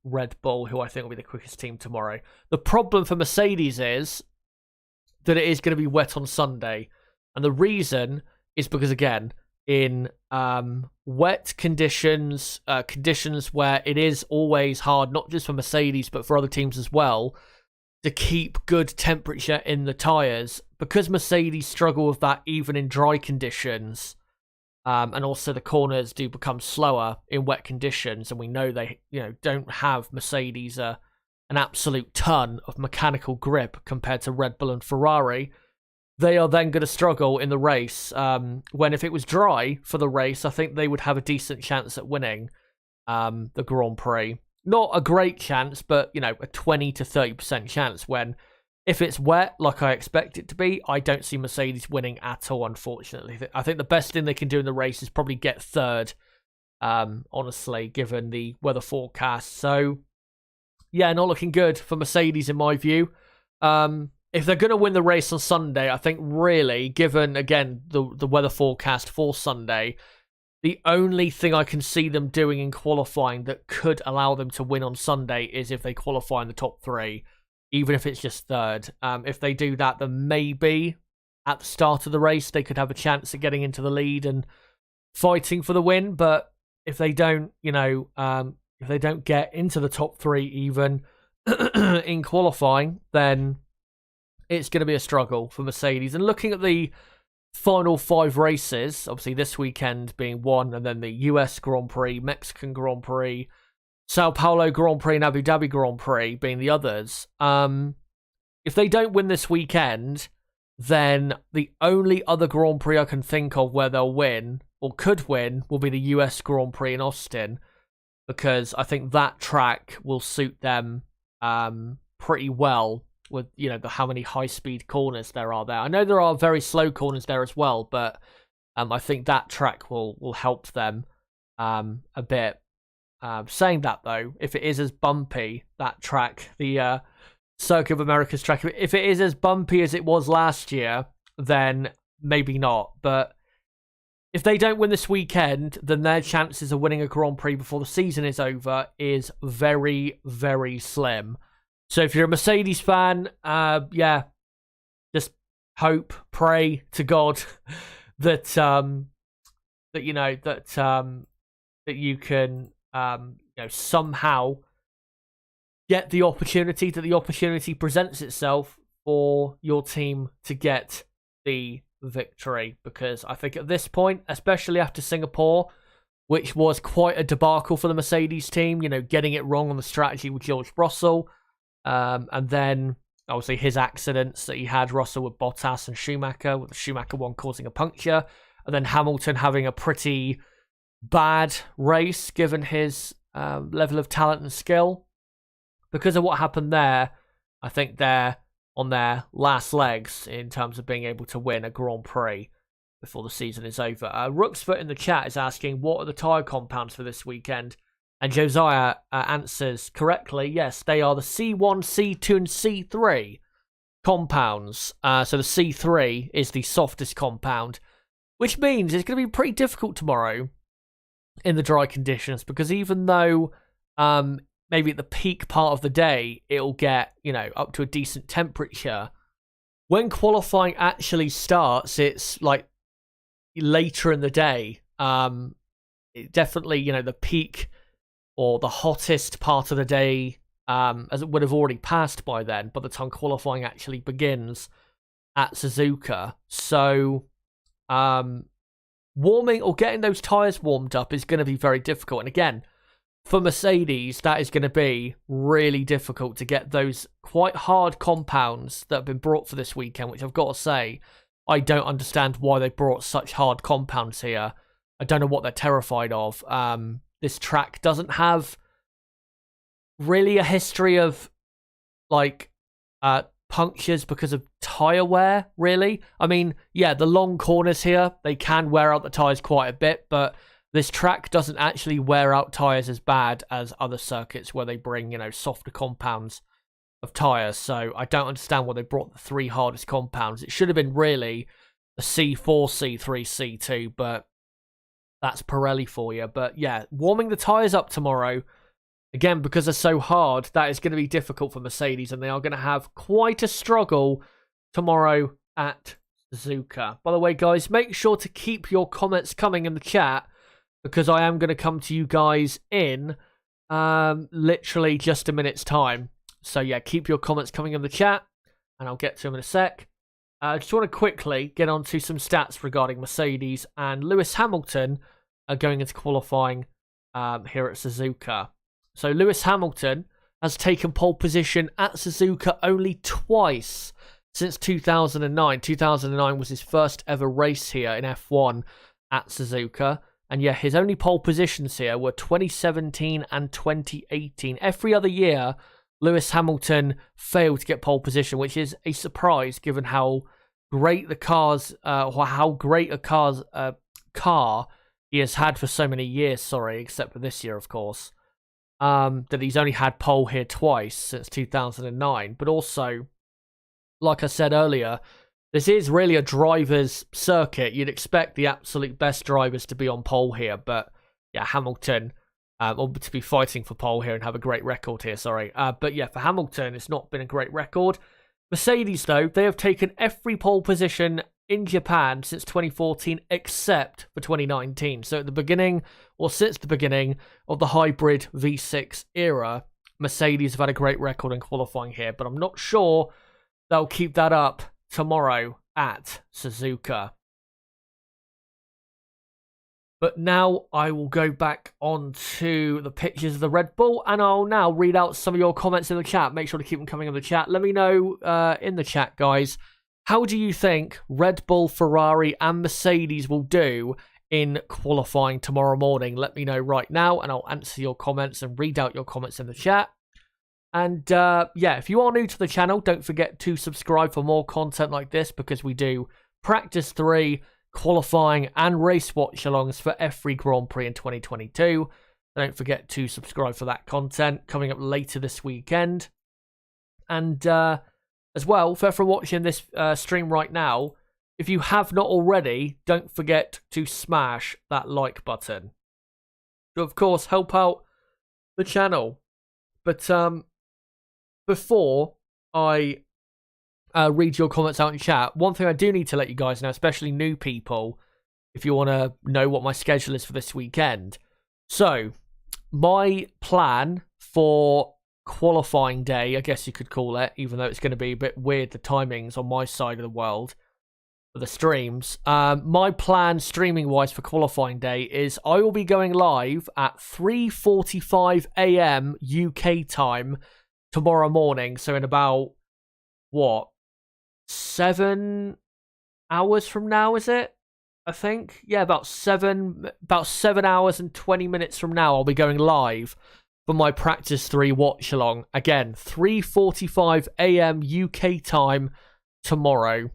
S1: Red Bull, who I think will be the quickest team tomorrow. The problem for Mercedes is that it is going to be wet on Sunday. And the reason is because, again, in wet conditions, conditions where it is always hard, not just for Mercedes, but for other teams as well, to keep good temperature in the tyres, because Mercedes struggle with that even in dry conditions, and also the corners do become slower in wet conditions, and we know they don't have Mercedes an absolute ton of mechanical grip compared to Red Bull and Ferrari. They are then going to struggle in the race, when if it was dry for the race, I think they would have a decent chance at winning the Grand Prix. Not a great chance, but, a 20 to 30% chance, when if it's wet, like I expect it to be, I don't see Mercedes winning at all, unfortunately. I think the best thing they can do in the race is probably get third, honestly, given the weather forecast. So, yeah, not looking good for Mercedes in my view. If they're going to win the race on Sunday, I think really, given, again, the weather forecast for Sunday, the only thing I can see them doing in qualifying that could allow them to win on Sunday is if they qualify in the top 3, even if it's just third. If they do that, then maybe at the start of the race they could have a chance at getting into the lead and fighting for the win. But if they don't, if they don't get into the top 3 even in qualifying, then it's going to be a struggle for Mercedes. And looking at the final 5 races, obviously this weekend being one, and then the US Grand Prix, Mexican Grand Prix, Sao Paulo Grand Prix, and Abu Dhabi Grand Prix being the others. If they don't win this weekend, then the only other Grand Prix I can think of where they'll win, or could win, will be the US Grand Prix in Austin, because I think that track will suit them pretty well with, how many high-speed corners there are there. I know there are very slow corners there as well, but I think that track will help them a bit. Saying that, though, if it is as bumpy, that track, the Circuit of America's track, if it is as bumpy as it was last year, then maybe not. But if they don't win this weekend, then their chances of winning a Grand Prix before the season is over is very, very slim. So if you're a Mercedes fan, just hope, pray to God that that you can somehow get the opportunity, that the opportunity presents itself for your team to get the victory. Because I think at this point, especially after Singapore, which was quite a debacle for the Mercedes team, you know, getting it wrong on the strategy with George Russell, and then obviously his accidents that he had, Russell with Bottas and Schumacher, with the Schumacher one causing a puncture, and then Hamilton having a pretty bad race given his level of talent and skill. Because of what happened there, I think they're on their last legs in terms of being able to win a Grand Prix before the season is over. Rooksfoot in the chat is asking, what are the tyre compounds for this weekend? And Josiah answers correctly, yes, they are the C1, C2, and C3 compounds. So the C3 is the softest compound, which means it's going to be pretty difficult tomorrow in the dry conditions, because even though maybe at the peak part of the day it'll get, you know, up to a decent temperature, when qualifying actually starts, it's like later in the day. Definitely, you know, the peak or the hottest part of the day, as it would have already passed by then, by the time qualifying actually begins at Suzuka. So, warming or getting those tyres warmed up is going to be very difficult. And again, for Mercedes, that is going to be really difficult to get those quite hard compounds that have been brought for this weekend, which I've got to say, I don't understand why they brought such hard compounds here. I don't know what they're terrified of. This track doesn't have really a history of, like, punctures because of tyre wear, really. I mean, yeah, the long corners here, they can wear out the tyres quite a bit, but this track doesn't actually wear out tyres as bad as other circuits where they bring, you know, softer compounds of tyres. So I don't understand why they brought the 3 hardest compounds. It should have been really a C4, C3, C2, but that's Pirelli for you. But yeah, warming the tyres up tomorrow, again, because they're so hard, that is going to be difficult for Mercedes, and they are going to have quite a struggle tomorrow at Suzuka. By the way, guys, make sure to keep your comments coming in the chat, because I am going to come to you guys in literally just a minute's time. So yeah, keep your comments coming in the chat, and I'll get to them in a sec. Just want to quickly get on to some stats regarding Mercedes and Lewis Hamilton going into qualifying here at Suzuka. So Lewis Hamilton has taken pole position at Suzuka only twice since 2009. 2009 was his first ever race here in F1 at Suzuka. And yeah, his only pole positions here were 2017 and 2018. Every other year, Lewis Hamilton failed to get pole position, which is a surprise given how great the cars, or how great a car he has had for so many years. Except for this year, of course. That he's only had pole here twice since 2009. But also, like I said earlier, this is really a driver's circuit. You'd expect the absolute best drivers to be on pole here, but yeah, Hamilton, or to be fighting for pole here and have a great record here, but yeah, for Hamilton, it's not been a great record. Mercedes, though, they have taken every pole position in Japan since 2014, except for 2019. So at the beginning, or since the beginning of the hybrid V6 era, Mercedes have had a great record in qualifying here, but I'm not sure they'll keep that up tomorrow at Suzuka. But now I will go back on to the pictures of the Red Bull, and I'll now read out some of your comments in the chat. Make sure to keep them coming in the chat. Let me know in the chat, guys, how do you think Red Bull, Ferrari, and Mercedes will do in qualifying tomorrow morning? Let me know right now, and I'll answer your comments and read out your comments in the chat. And yeah, if you are new to the channel, don't forget to subscribe for more content like this, because we do practice 3, qualifying, and race watch-alongs for every Grand Prix in 2022. Don't forget to subscribe for that content coming up later this weekend. And as well, for everyone watching this stream right now, if you have not already, don't forget to smash that like button to, of course, help out the channel. But before I read your comments out in chat, one thing I do need to let you guys know, especially new people, if you want to know what my schedule is for this weekend. So, my plan for qualifying day, I guess you could call it, even though it's going to be a bit weird, the timings on my side of the world for the streams. My plan streaming wise for qualifying day is I will be going live at 3:45 a.m. UK time tomorrow morning. So in about, what, 7 hours from now, is it? I think. Yeah, about 7 hours and 20 minutes from now, I'll be going live for my Practice 3 watch along. Again, 3:45 a.m. UK time tomorrow.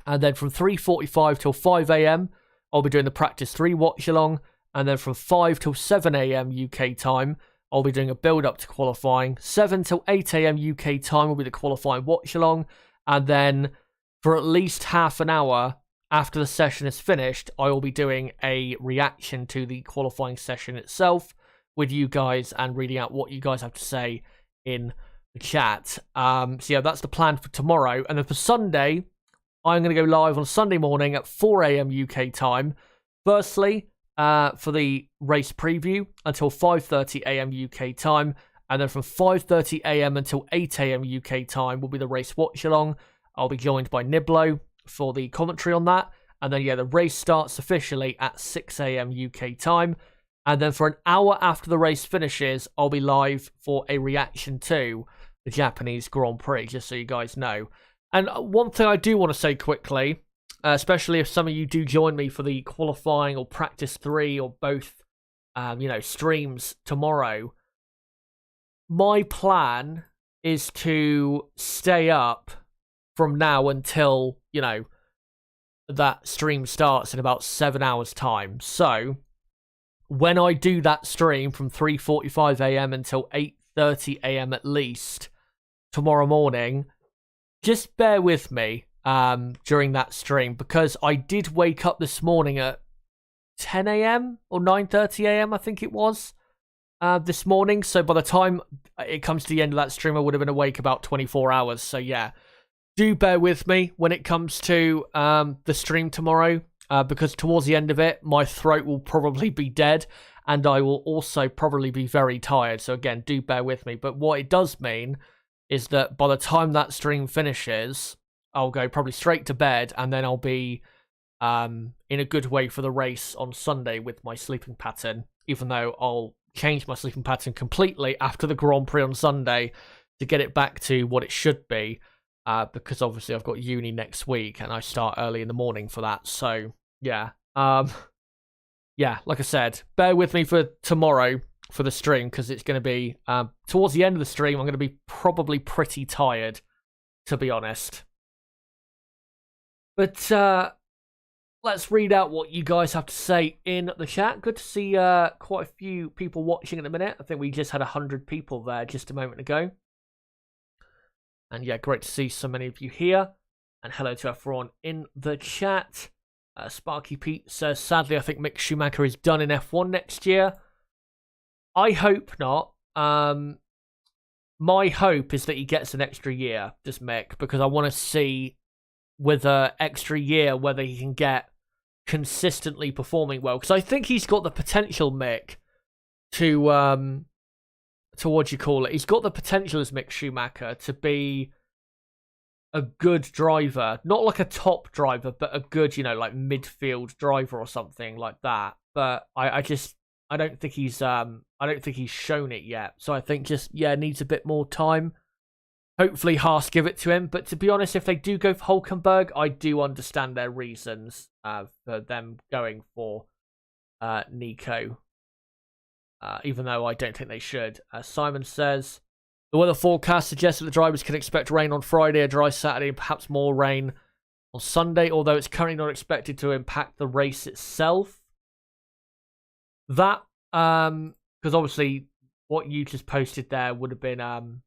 S1: And then from 3:45 till 5 a.m, I'll be doing the Practice 3 watch along. And then from 5 till 7 a.m. UK time, I'll be doing a build up to qualifying. 7 till 8 a.m. UK time will be the qualifying watch along. And then for at least half an hour after the session is finished, I will be doing a reaction to the qualifying session itself with you guys and reading out what you guys have to say in the chat. So yeah, that's the plan for tomorrow. And then for Sunday, I'm going to go live on Sunday morning at 4 a.m. UK time. Firstly, for the race preview until 5:30 a.m. UK time. And then from 5:30 a.m. until 8 a.m. UK time will be the race watch along. I'll be joined by Niblo for the commentary on that. And then, yeah, the race starts officially at 6 a.m. UK time. And then for an hour after the race finishes, I'll be live for a reaction to the Japanese Grand Prix, just so you guys know. And one thing I do want to say quickly, especially if some of you do join me for the qualifying or Practice 3 or both, streams tomorrow, my plan is to stay up from now until, that stream starts in about 7 hours time. So when I do that stream from 3:45 a.m. until 8:30 a.m. at least tomorrow morning, just bear with me during that stream, because I did wake up this morning at 10 a.m. or 9:30 a.m. I think it was this morning. So by the time it comes to the end of that stream, I would have been awake about 24 hours. So yeah, do bear with me when it comes to the stream tomorrow, because towards the end of it, my throat will probably be dead and I will also probably be very tired. So again, do bear with me. But what it does mean is that by the time that stream finishes, I'll go probably straight to bed, and then I'll be in a good way for the race on Sunday with my sleeping pattern, even though I'll change my sleeping pattern completely after the Grand Prix on Sunday to get it back to what it should be, because obviously I've got uni next week and I start early in the morning for that. So yeah, yeah, like I said, bear with me for tomorrow for the stream, because it's going to be towards the end of the stream. I'm going to be probably pretty tired, to be honest. But let's read out what you guys have to say in the chat. Good to see quite a few people watching at the minute. I think we just had 100 people there just a moment ago. And yeah, great to see so many of you here. And hello to everyone in the chat. Sparky Pete says, sadly, I think Mick Schumacher is done in F1 next year. I hope not. My hope is that he gets an extra year, does Mick, because I want to see with an extra year whether he can get consistently performing well. Because I think he's got the potential, Mick, to what do you call it? He's got the potential as Mick Schumacher to be a good driver, not like a top driver, but a good, like midfield driver or something like that. But I don't think he's shown it yet. So I think needs a bit more time. Hopefully Haas give it to him. But to be honest, if they do go for Hülkenberg, I do understand their reasons for them going for Nico. Even though I don't think they should. Simon says, the weather forecast suggests that the drivers can expect rain on Friday, a dry Saturday, and perhaps more rain on Sunday, although it's currently not expected to impact the race itself. That, because obviously what you just posted there would have been, I'm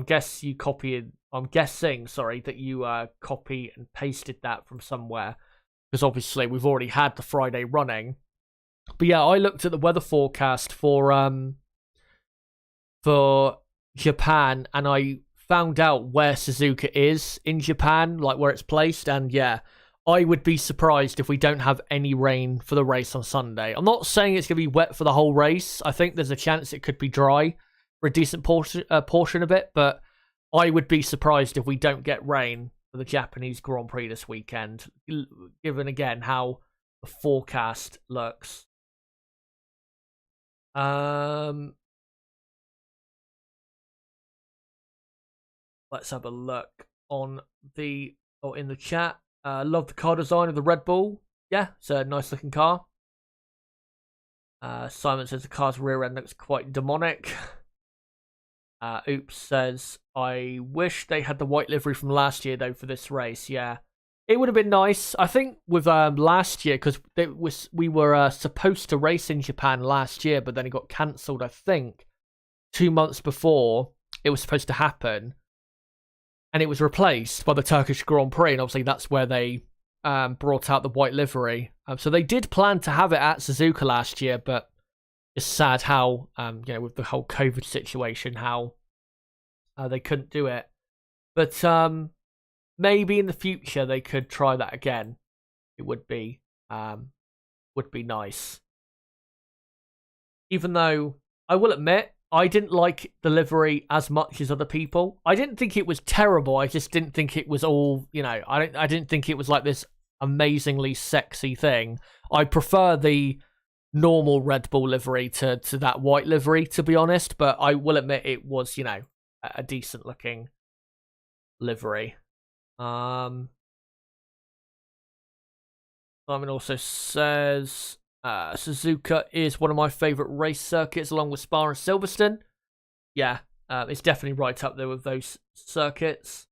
S1: guessing, that you copy and pasted that from somewhere, because obviously we've already had the Friday running. But yeah, I looked at the weather forecast for Japan, and I found out where Suzuka is in Japan, like where it's placed, and yeah, I would be surprised if we don't have any rain for the race on Sunday. I'm not saying it's going to be wet for the whole race. I think there's a chance it could be dry, for a decent portion of it, but I would be surprised if we don't get rain for the Japanese Grand Prix this weekend, given again how the forecast looks. Let's have a look in the chat. Love the car design of the Red Bull. Yeah, it's a nice looking car. Simon says the car's rear end looks quite demonic. Oops says, I wish they had the white livery from last year though for this race. Yeah, it would have been nice. I think with last year, because we were supposed to race in Japan last year, but then it got cancelled. I think 2 months before it was supposed to happen, and it was replaced by the Turkish Grand Prix, and obviously that's where they brought out the white livery. So they did plan to have it at Suzuka last year, but it's sad how, with the whole COVID situation, how they couldn't do it. But maybe in the future they could try that again. It would be nice. Even though I will admit, I didn't like the livery as much as other people. I didn't think it was terrible. I just didn't think it was all, I didn't think it was like this amazingly sexy thing. I prefer the normal Red Bull livery to that white livery, to be honest, but I will admit it was, a decent looking livery. Simon also says Suzuka is one of my favourite race circuits along with Spa and Silverstone. Yeah, it's definitely right up there with those circuits.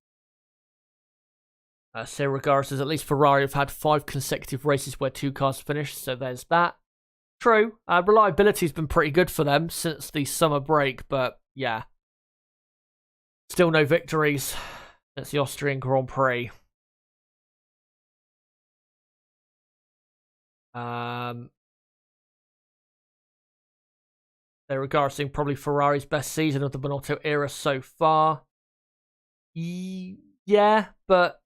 S1: Sarah Garra says at least Ferrari have had 5 consecutive races where 2 cars finished, so there's that. True, reliability's been pretty good for them since the summer break, but yeah. Still no victories since the Austrian Grand Prix. They're regarding probably Ferrari's best season of the Binotto era so far. Yeah, but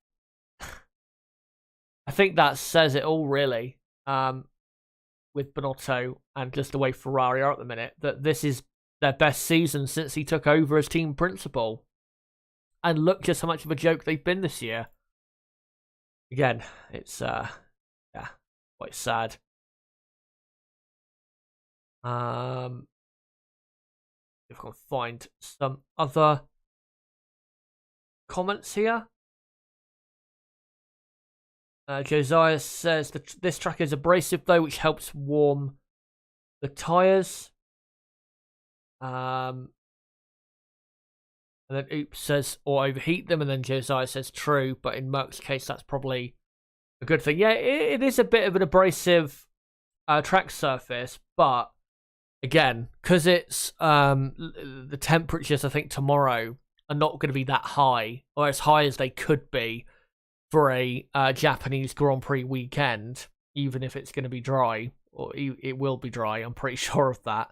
S1: I think that says it all, really. With Binotto and just the way Ferrari are at the minute, that this is their best season since he took over as team principal. And look just how much of a joke they've been this year. Again, it's quite sad. If I can find some other comments here. Josiah says this track is abrasive though, which helps warm the tyres. And then Oops says, or overheat them, and then Josiah says true, but in Merck's case that's probably a good thing. Yeah, it is a bit of an abrasive track surface, but again, because it's the temperatures I think tomorrow are not going to be that high, or as high as they could be for a Japanese Grand Prix weekend, even if it's going to be dry, or it will be dry, I'm pretty sure of that.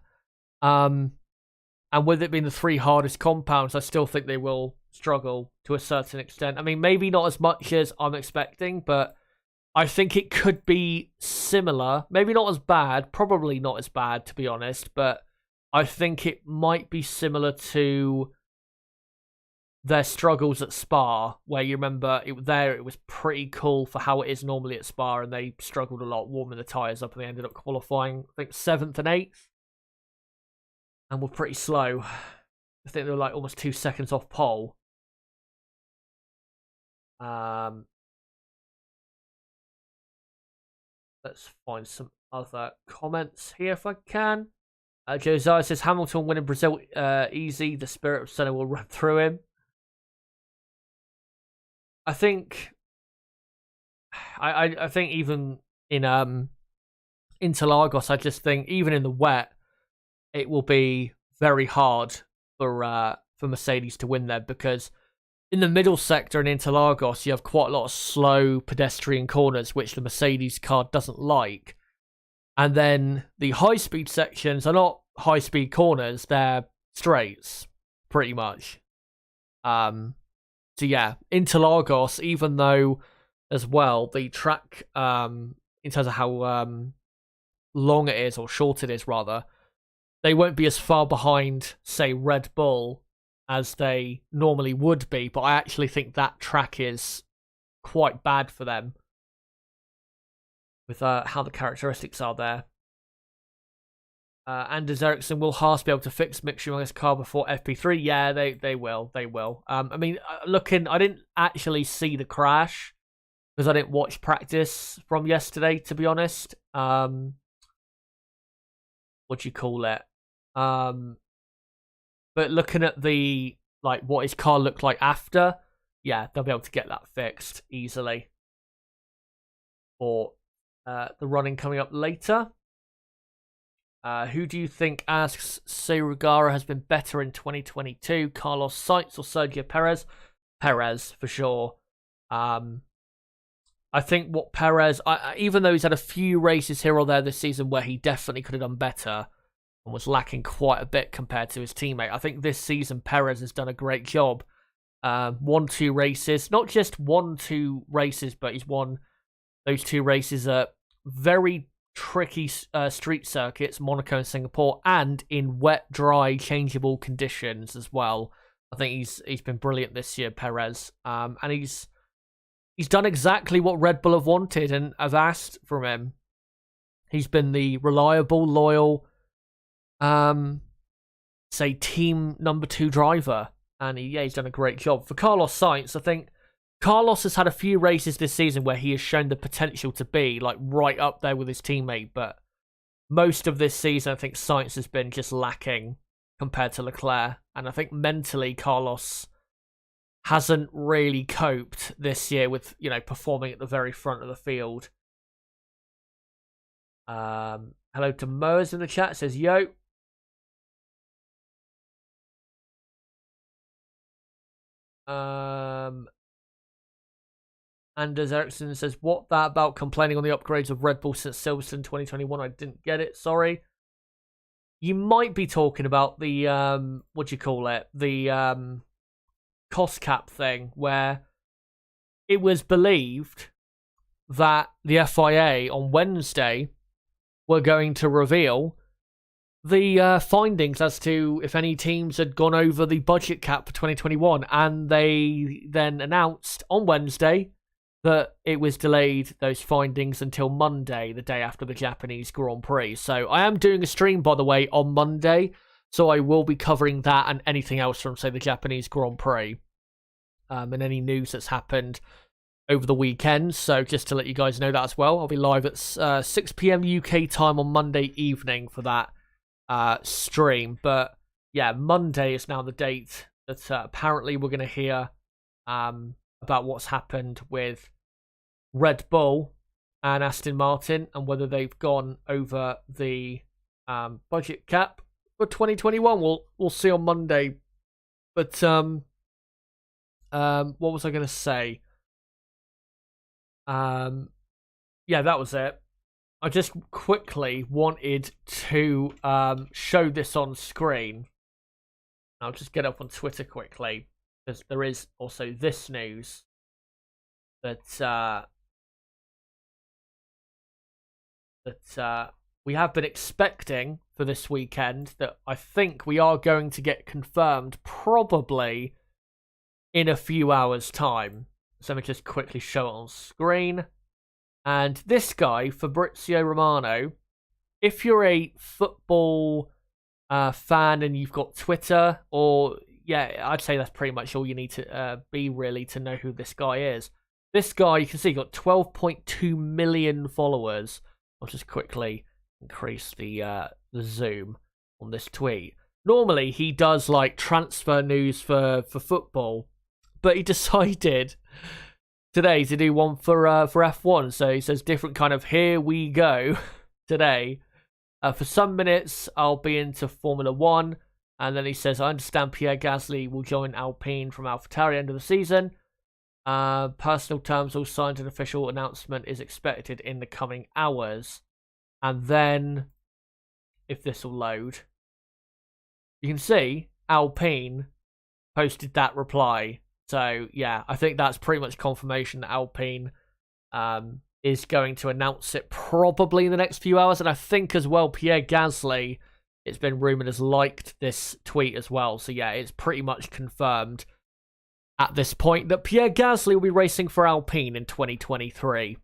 S1: And with it being the 3 hardest compounds, I still think they will struggle to a certain extent. I mean, maybe not as much as I'm expecting, but I think it could be similar. Maybe not as bad, probably not as bad, to be honest, but I think it might be similar to their struggles at Spa, where you remember it was pretty cool for how it is normally at Spa, and they struggled a lot warming the tyres up, and they ended up qualifying, I think, 7th and 8th, and were pretty slow. I think they were like almost 2 seconds off pole. Let's find some other comments here if I can. Josiah says Hamilton winning Brazil easy. The spirit of Senna will run through him. I think even in Interlagos, I just think even in the wet, it will be very hard for Mercedes to win there, because in the middle sector in Interlagos, you have quite a lot of slow pedestrian corners, which the Mercedes car doesn't like. And then the high-speed sections are not high-speed corners, they're straights, pretty much. So yeah, Interlagos, even though, as well, the track, in terms of how long it is, or short it is, rather, they won't be as far behind, say, Red Bull as they normally would be, but I actually think that track is quite bad for them with how the characteristics are there. Anders Ericsson, will Haas be able to fix Mick Schumacher's car before FP3? Yeah, they will. They will. I mean, I didn't actually see the crash because I didn't watch practice from yesterday, to be honest. What do you call it? But looking at the what his car looked like after, yeah, they'll be able to get that fixed easily. Or the running coming up later. Who do you think, asks Seirugara, has been better in 2022? Carlos Sainz or Sergio Perez? Perez, for sure. I think what Perez, even though he's had a few races here or there this season where he definitely could have done better and was lacking quite a bit compared to his teammate, I think this season Perez has done a great job. Won 2 races, not just won 2 races, but he's won those 2 races at very tricky street circuits, Monaco and Singapore, and in wet, dry, changeable conditions as well. I think he's been brilliant this year, Perez, and he's done exactly what Red Bull have wanted and have asked from him. He's been the reliable, loyal, say team number 2 driver, and he's done a great job. For Carlos Sainz, I think Carlos has had a few races this season where he has shown the potential to be right up there with his teammate, but most of this season I think Sainz has been just lacking compared to Leclerc, and I think mentally Carlos hasn't really coped this year with performing at the very front of the field. Hello to Moas in the chat, says yo. Anders Ericsson says, what that about complaining on the upgrades of Red Bull since Silverstone 2021? I didn't get it, sorry. You might be talking about the, the cost cap thing, where it was believed that the FIA on Wednesday were going to reveal the findings as to if any teams had gone over the budget cap for 2021, and they then announced on Wednesday that it was delayed, those findings, until Monday, the day after the Japanese Grand Prix. So I am doing a stream, by the way, on Monday, so I will be covering that and anything else from, say, the Japanese Grand Prix, and any news that's happened over the weekend. So just to let you guys know that as well, I'll be live at 6 p.m. UK time on Monday evening for that stream. But yeah, Monday is now the date that apparently we're going to hear about what's happened with Red Bull and Aston Martin and whether they've gone over the budget cap for 2021. We'll see on Monday. But what was I going to say? Yeah, that was it. I just quickly wanted to show this on screen. I'll just get up on Twitter quickly, because there is also this news that we have been expecting for this weekend, that I think we are going to get confirmed probably in a few hours' time. So let me just quickly show it on screen. And this guy, Fabrizio Romano, if you're a football fan and you've got Twitter, or yeah, I'd say that's pretty much all you need to be really to know who this guy is. This guy, you can see, got 12.2 million followers. I'll just quickly increase the zoom on this tweet. Normally, he does like transfer news for football, but he decided today to do one for F1. So he says different kind of here we go today. For some minutes, I'll be into Formula 1. And then he says, I understand Pierre Gasly will join Alpine from AlphaTauri end of the season. Personal terms all signed, an official announcement is expected in the coming hours. And then, if this will load, you can see Alpine posted that reply. So, yeah, I think that's pretty much confirmation that Alpine is going to announce it probably in the next few hours. And I think as well, Pierre Gasly it's been rumored, has liked this tweet as well. So yeah, it's pretty much confirmed at this point that Pierre Gasly will be racing for Alpine in 2023.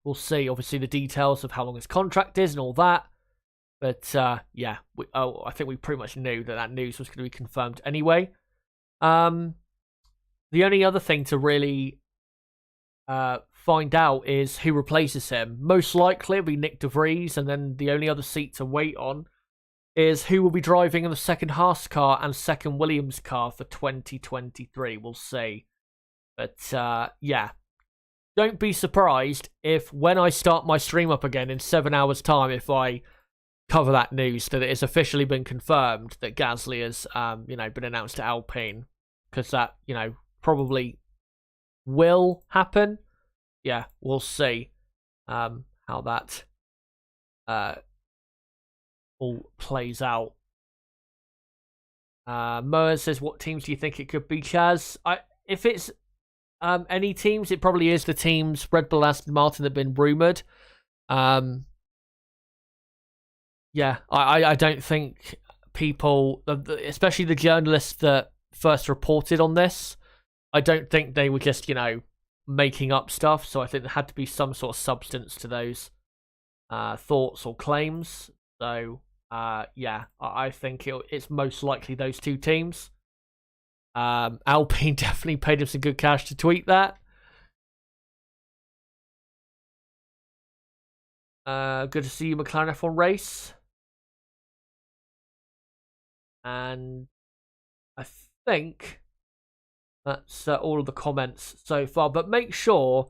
S1: We'll see, obviously, the details of how long his contract is and all that. But yeah, I think we pretty much knew that news was going to be confirmed anyway. The only other thing to really find out is who replaces him. Most likely it'll be Nick de Vries, and then the only other seat to wait on is who will be driving in the second Haas car and second Williams car for 2023. We'll see. But yeah, don't be surprised if when I start my stream up again in 7 hours' time, if I cover that news that it has officially been confirmed that Gasly has, been announced to Alpine, because that, probably will happen. Yeah, we'll see how that all plays out. Moa says, what teams do you think it could be, Chaz? If it's any teams, it probably is the teams Red Bull, Aston Martin, that have been rumoured. Yeah, I don't think people, especially the journalists that first reported on this, I don't think they were just, making up stuff. So I think there had to be some sort of substance to those thoughts or claims. So, yeah, I think it's most likely those two teams. Alpine definitely paid him some good cash to tweet that. Good to see you, McLaren F1 race. And I think that's all of the comments so far. But make sure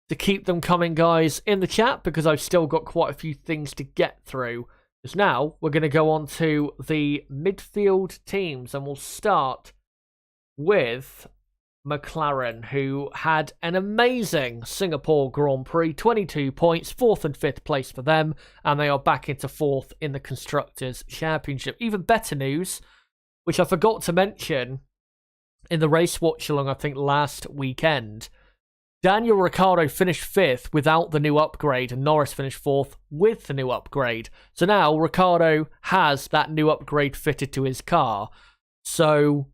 S1: to keep them coming, guys, in the chat, because I've still got quite a few things to get through. Because now we're going to go on to the midfield teams, and we'll start with McLaren, who had an amazing Singapore Grand Prix, 22 points, 4th and 5th place for them, and they are back into 4th in the Constructors' Championship. Even better news, which I forgot to mention in the race watch-along, I think, last weekend. Daniel Ricciardo finished 5th without the new upgrade, and Norris finished 4th with the new upgrade. So now Ricciardo has that new upgrade fitted to his car. So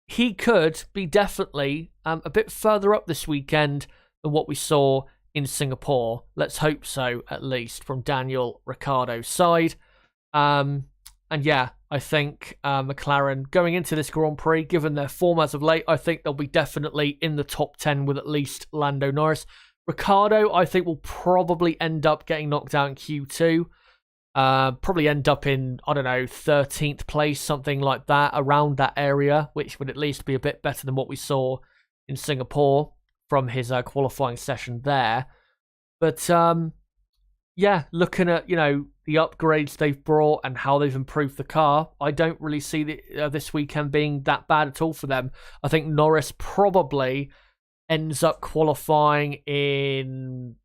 S1: he could be definitely a bit further up this weekend than what we saw in Singapore. Let's hope so, at least, from Daniel Ricciardo's side. And yeah, I think McLaren, going into this Grand Prix, given their form as of late, I think they'll be definitely in the top 10 with at least Lando Norris. Ricciardo, I think, will probably end up getting knocked out in Q2. Probably end up in, 13th place, something like that, around that area, which would at least be a bit better than what we saw in Singapore from his qualifying session there. But yeah, looking at, the upgrades they've brought and how they've improved the car, I don't really see this weekend being that bad at all for them. I think Norris probably ends up qualifying in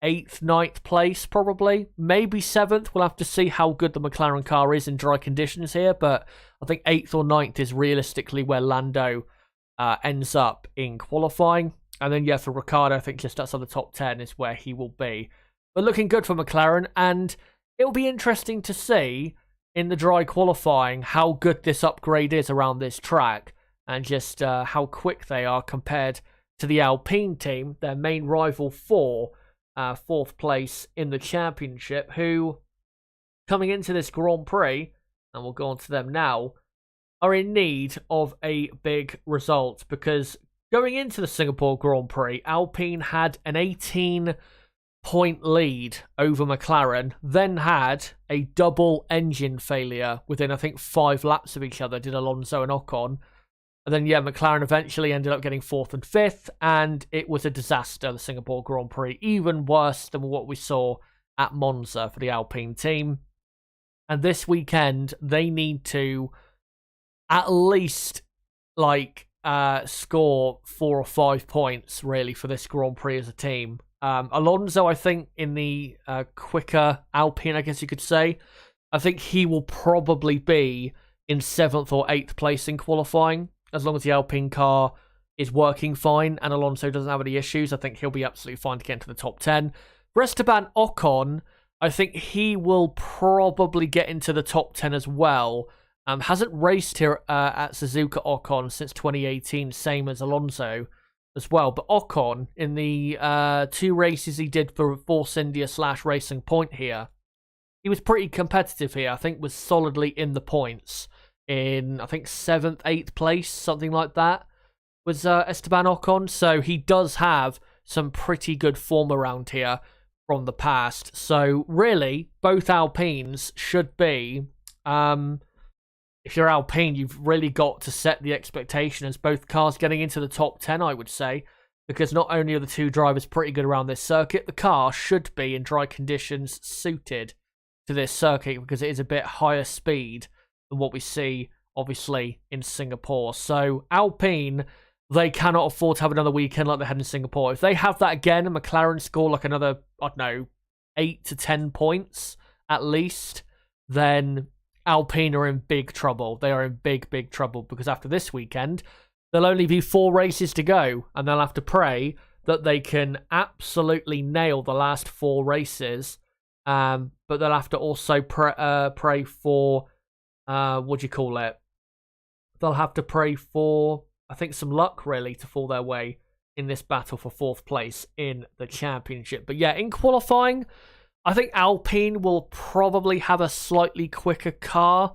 S1: 8th, 9th place, probably. Maybe 7th. We'll have to see how good the McLaren car is in dry conditions here, but I think 8th or 9th is realistically where Lando ends up in qualifying. And then, yeah, for Ricciardo, I think just outside the top 10 is where he will be. But looking good for McLaren, and it'll be interesting to see in the dry qualifying how good this upgrade is around this track, and just how quick they are compared to the Alpine team, their main rival for 4th place in the championship, who, coming into this Grand Prix, and we'll go on to them now, are in need of a big result, because going into the Singapore Grand Prix, Alpine had an 18-point lead over McLaren, then had a double engine failure within, I think, 5 laps of each other, did Alonso and Ocon. And then, yeah, McLaren eventually ended up getting 4th and 5th, and it was a disaster, the Singapore Grand Prix, even worse than what we saw at Monza for the Alpine team. And this weekend, they need to at least, score 4 or 5 points, really, for this Grand Prix as a team. Alonso, I think, in the quicker Alpine, I guess you could say, I think he will probably be in 7th or 8th place in qualifying. As long as the Alpine car is working fine and Alonso doesn't have any issues, I think he'll be absolutely fine to get into the top 10. Verstappen, Ocon, I think he will probably get into the top 10 as well. Hasn't raced here at Suzuka Ocon since 2018, same as Alonso as well. But Ocon, in the 2 races he did for Force India / Racing Point here, he was pretty competitive here. I think was solidly in the points. In, I think, 7th, 8th place, something like that, was Esteban Ocon. So he does have some pretty good form around here from the past. So really, both Alpines should be... if you're Alpine, you've really got to set the expectation as both cars getting into the top 10, I would say, because not only are the 2 drivers pretty good around this circuit, the car should be in dry conditions suited to this circuit because it is a bit higher speed than what we see, obviously, in Singapore. So Alpine, they cannot afford to have another weekend like they had in Singapore. If they have that again and McLaren score like another, I don't know, 8 to 10 points at least, then Alpine are in big trouble. They are in big, big trouble because after this weekend, there'll only be 4 races to go and they'll have to pray that they can absolutely nail the last 4 races. But they'll have to also pray for, what do you call it? They'll have to pray for, I think, some luck, really, to fall their way in this battle for 4th place in the championship. But yeah, in qualifying, I think Alpine will probably have a slightly quicker car,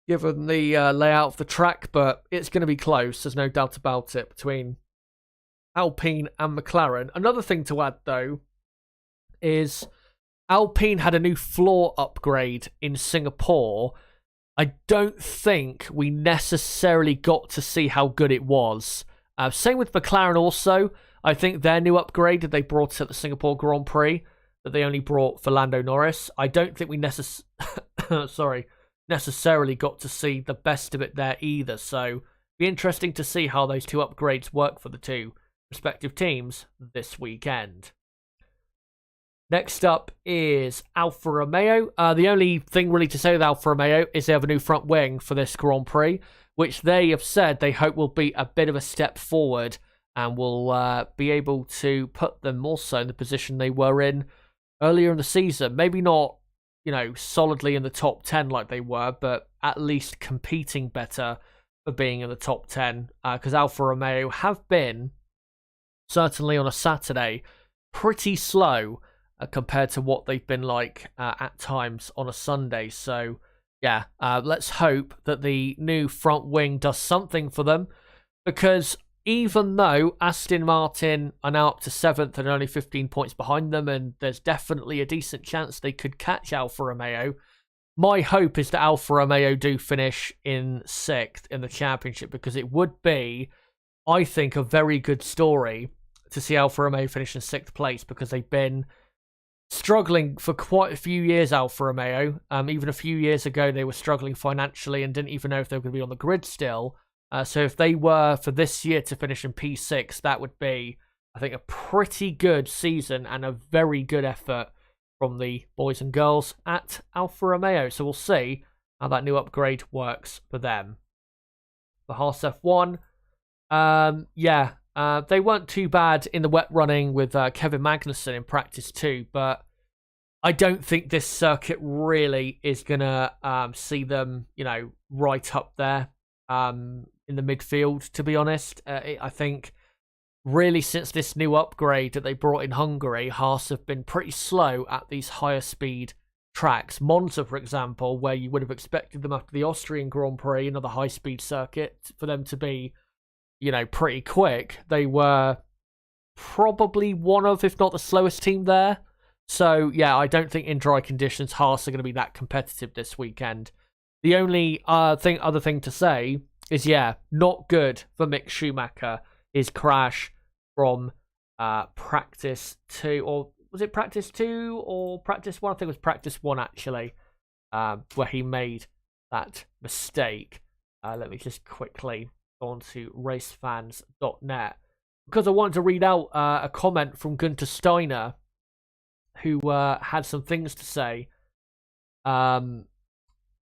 S1: given the layout of the track, but it's going to be close, there's no doubt about it, between Alpine and McLaren. Another thing to add, though, is Alpine had a new floor upgrade in Singapore. I don't think we necessarily got to see how good it was. Same with McLaren also. I think their new upgrade that they brought at the Singapore Grand Prix, that they only brought for Lando Norris, I don't think we necessarily got to see the best of it there either. So, be interesting to see how those 2 upgrades work for the 2 respective teams this weekend. Next up is Alfa Romeo. The only thing really to say with Alfa Romeo is they have a new front wing for this Grand Prix, which they have said they hope will be a bit of a step forward and will be able to put them also in the position they were in earlier in the season. Maybe not, solidly in the top 10 like they were, but at least competing better for being in the top 10, because Alfa Romeo have been, certainly on a Saturday, pretty slow compared to what they've been like at times on a Sunday. So, yeah, let's hope that the new front wing does something for them, because even though Aston Martin are now up to 7th and only 15 points behind them, and there's definitely a decent chance they could catch Alfa Romeo, my hope is that Alfa Romeo do finish in 6th in the championship, because it would be, I think, a very good story to see Alfa Romeo finish in 6th place, because they've been struggling for quite a few years, Alfa Romeo. Even a few years ago, they were struggling financially and didn't even know if they were going to be on the grid still. So if they were, for this year, to finish in P6, that would be, I think, a pretty good season and a very good effort from the boys and girls at Alfa Romeo. So we'll see how that new upgrade works for them. For Haas F1, they weren't too bad in the wet running with Kevin Magnussen in practice too, but I don't think this circuit really is going to see them, right up there in the midfield, to be honest. I think really since this new upgrade that they brought in Hungary, Haas have been pretty slow at these higher speed tracks. Monza, for example, where you would have expected them after the Austrian Grand Prix, another high speed circuit, for them to be pretty quick. They were probably one of, if not the slowest team there. So, yeah, I don't think in dry conditions Haas are going to be that competitive this weekend. The only other thing to say is, not good for Mick Schumacher. His crash from practice 2, or was it practice 2 or practice 1? I think it was practice 1, actually, where he made that mistake. Let me just quickly on to racefans.net, because I wanted to read out a comment from Gunter Steiner, who had some things to say about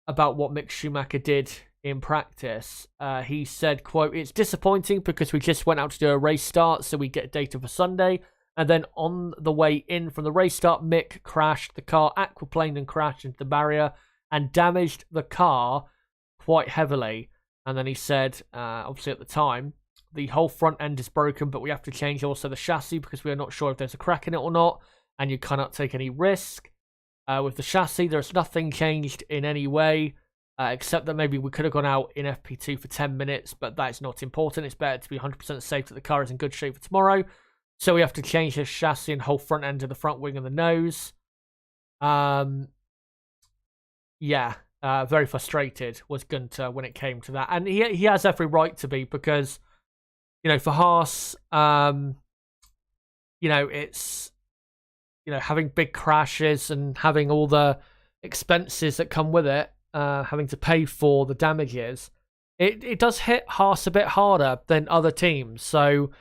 S1: what Mick Schumacher did in practice. He said, quote, "It's disappointing because we just went out to do a race start, so we get data for Sunday, And then on the way in from the race start, Mick crashed. The car aquaplaned and crashed into the barrier and damaged the car quite heavily. And then he said, obviously at the time, the whole front end is broken, but we have to change also the chassis because we are not sure if there's a crack in it or not. And you cannot take any risk. With the chassis, there's nothing changed in any way, except that maybe we could have gone out in FP2 for 10 minutes, but that's not important. It's better to be 100% safe that the car is in good shape for tomorrow. So we have to change the chassis and whole front end of the front wing and the nose. Very frustrated was Gunter when it came to that. And he has every right to be because, for Haas, it's, having big crashes and having all the expenses that come with it, having to pay for the damages, it does hit Haas a bit harder than other teams. So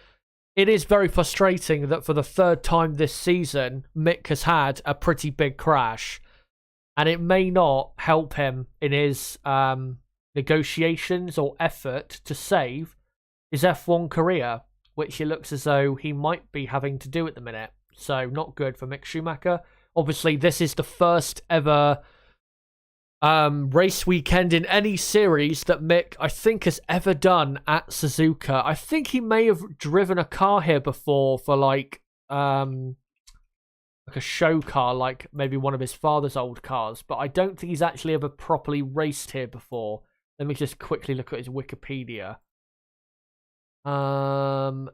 S1: it is very frustrating that for the third time this season, Mick has had a pretty big crash. And it may not help him in his negotiations or effort to save his F1 career, which it looks as though he might be having to do at the minute. So not good for Mick Schumacher. Obviously, this is the first ever race weekend in any series that Mick, I think, has ever done at Suzuka. I think he may have driven a car here before for like a show car, like maybe one of his father's old cars, but I don't think he's actually ever properly raced here before. Let me just quickly look at his Wikipedia. No,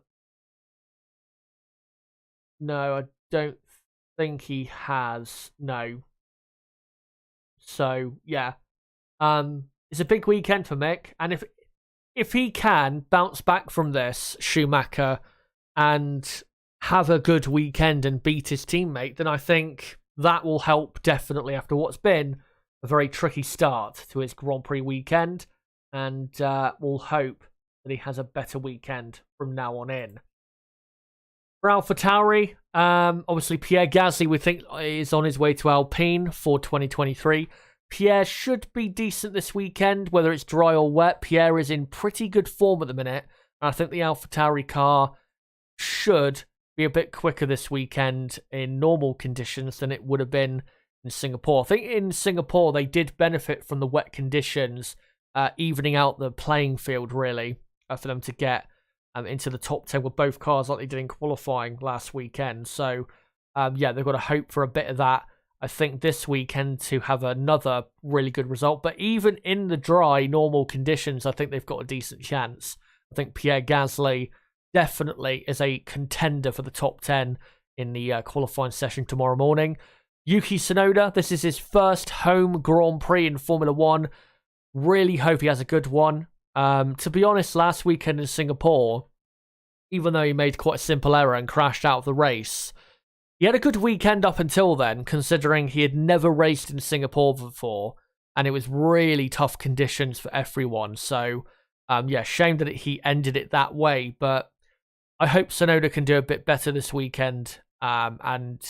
S1: I don't think he has. No. So, yeah. It's a big weekend for Mick, and if he can bounce back from this, Schumacher, and have a good weekend and beat his teammate, then I think that will help definitely after what's been a very tricky start to his Grand Prix weekend, and we'll hope that he has a better weekend from now on in. For AlphaTauri, obviously Pierre Gasly we think is on his way to Alpine for 2023. Pierre should be decent this weekend, whether it's dry or wet. Pierre is in pretty good form at the minute, and I think the AlphaTauri car should be a bit quicker this weekend in normal conditions than it would have been in Singapore. I think in Singapore they did benefit from the wet conditions, evening out the playing field really, for them to get into the top 10 with both cars like they did in qualifying last weekend. So they've got to hope for a bit of that, I think, this weekend to have another really good result. But even in the dry normal conditions, I think they've got a decent chance. I think Pierre Gasly definitely is a contender for the top 10 in the qualifying session tomorrow morning. Yuki Tsunoda, this is his first home Grand Prix in Formula 1. Really hope he has a good one. To be honest, last weekend in Singapore, even though he made quite a simple error and crashed out of the race, he had a good weekend up until then, considering he had never raced in Singapore before, and it was really tough conditions for everyone. So, shame that he ended it that way, but I hope Tsunoda can do a bit better this weekend, and,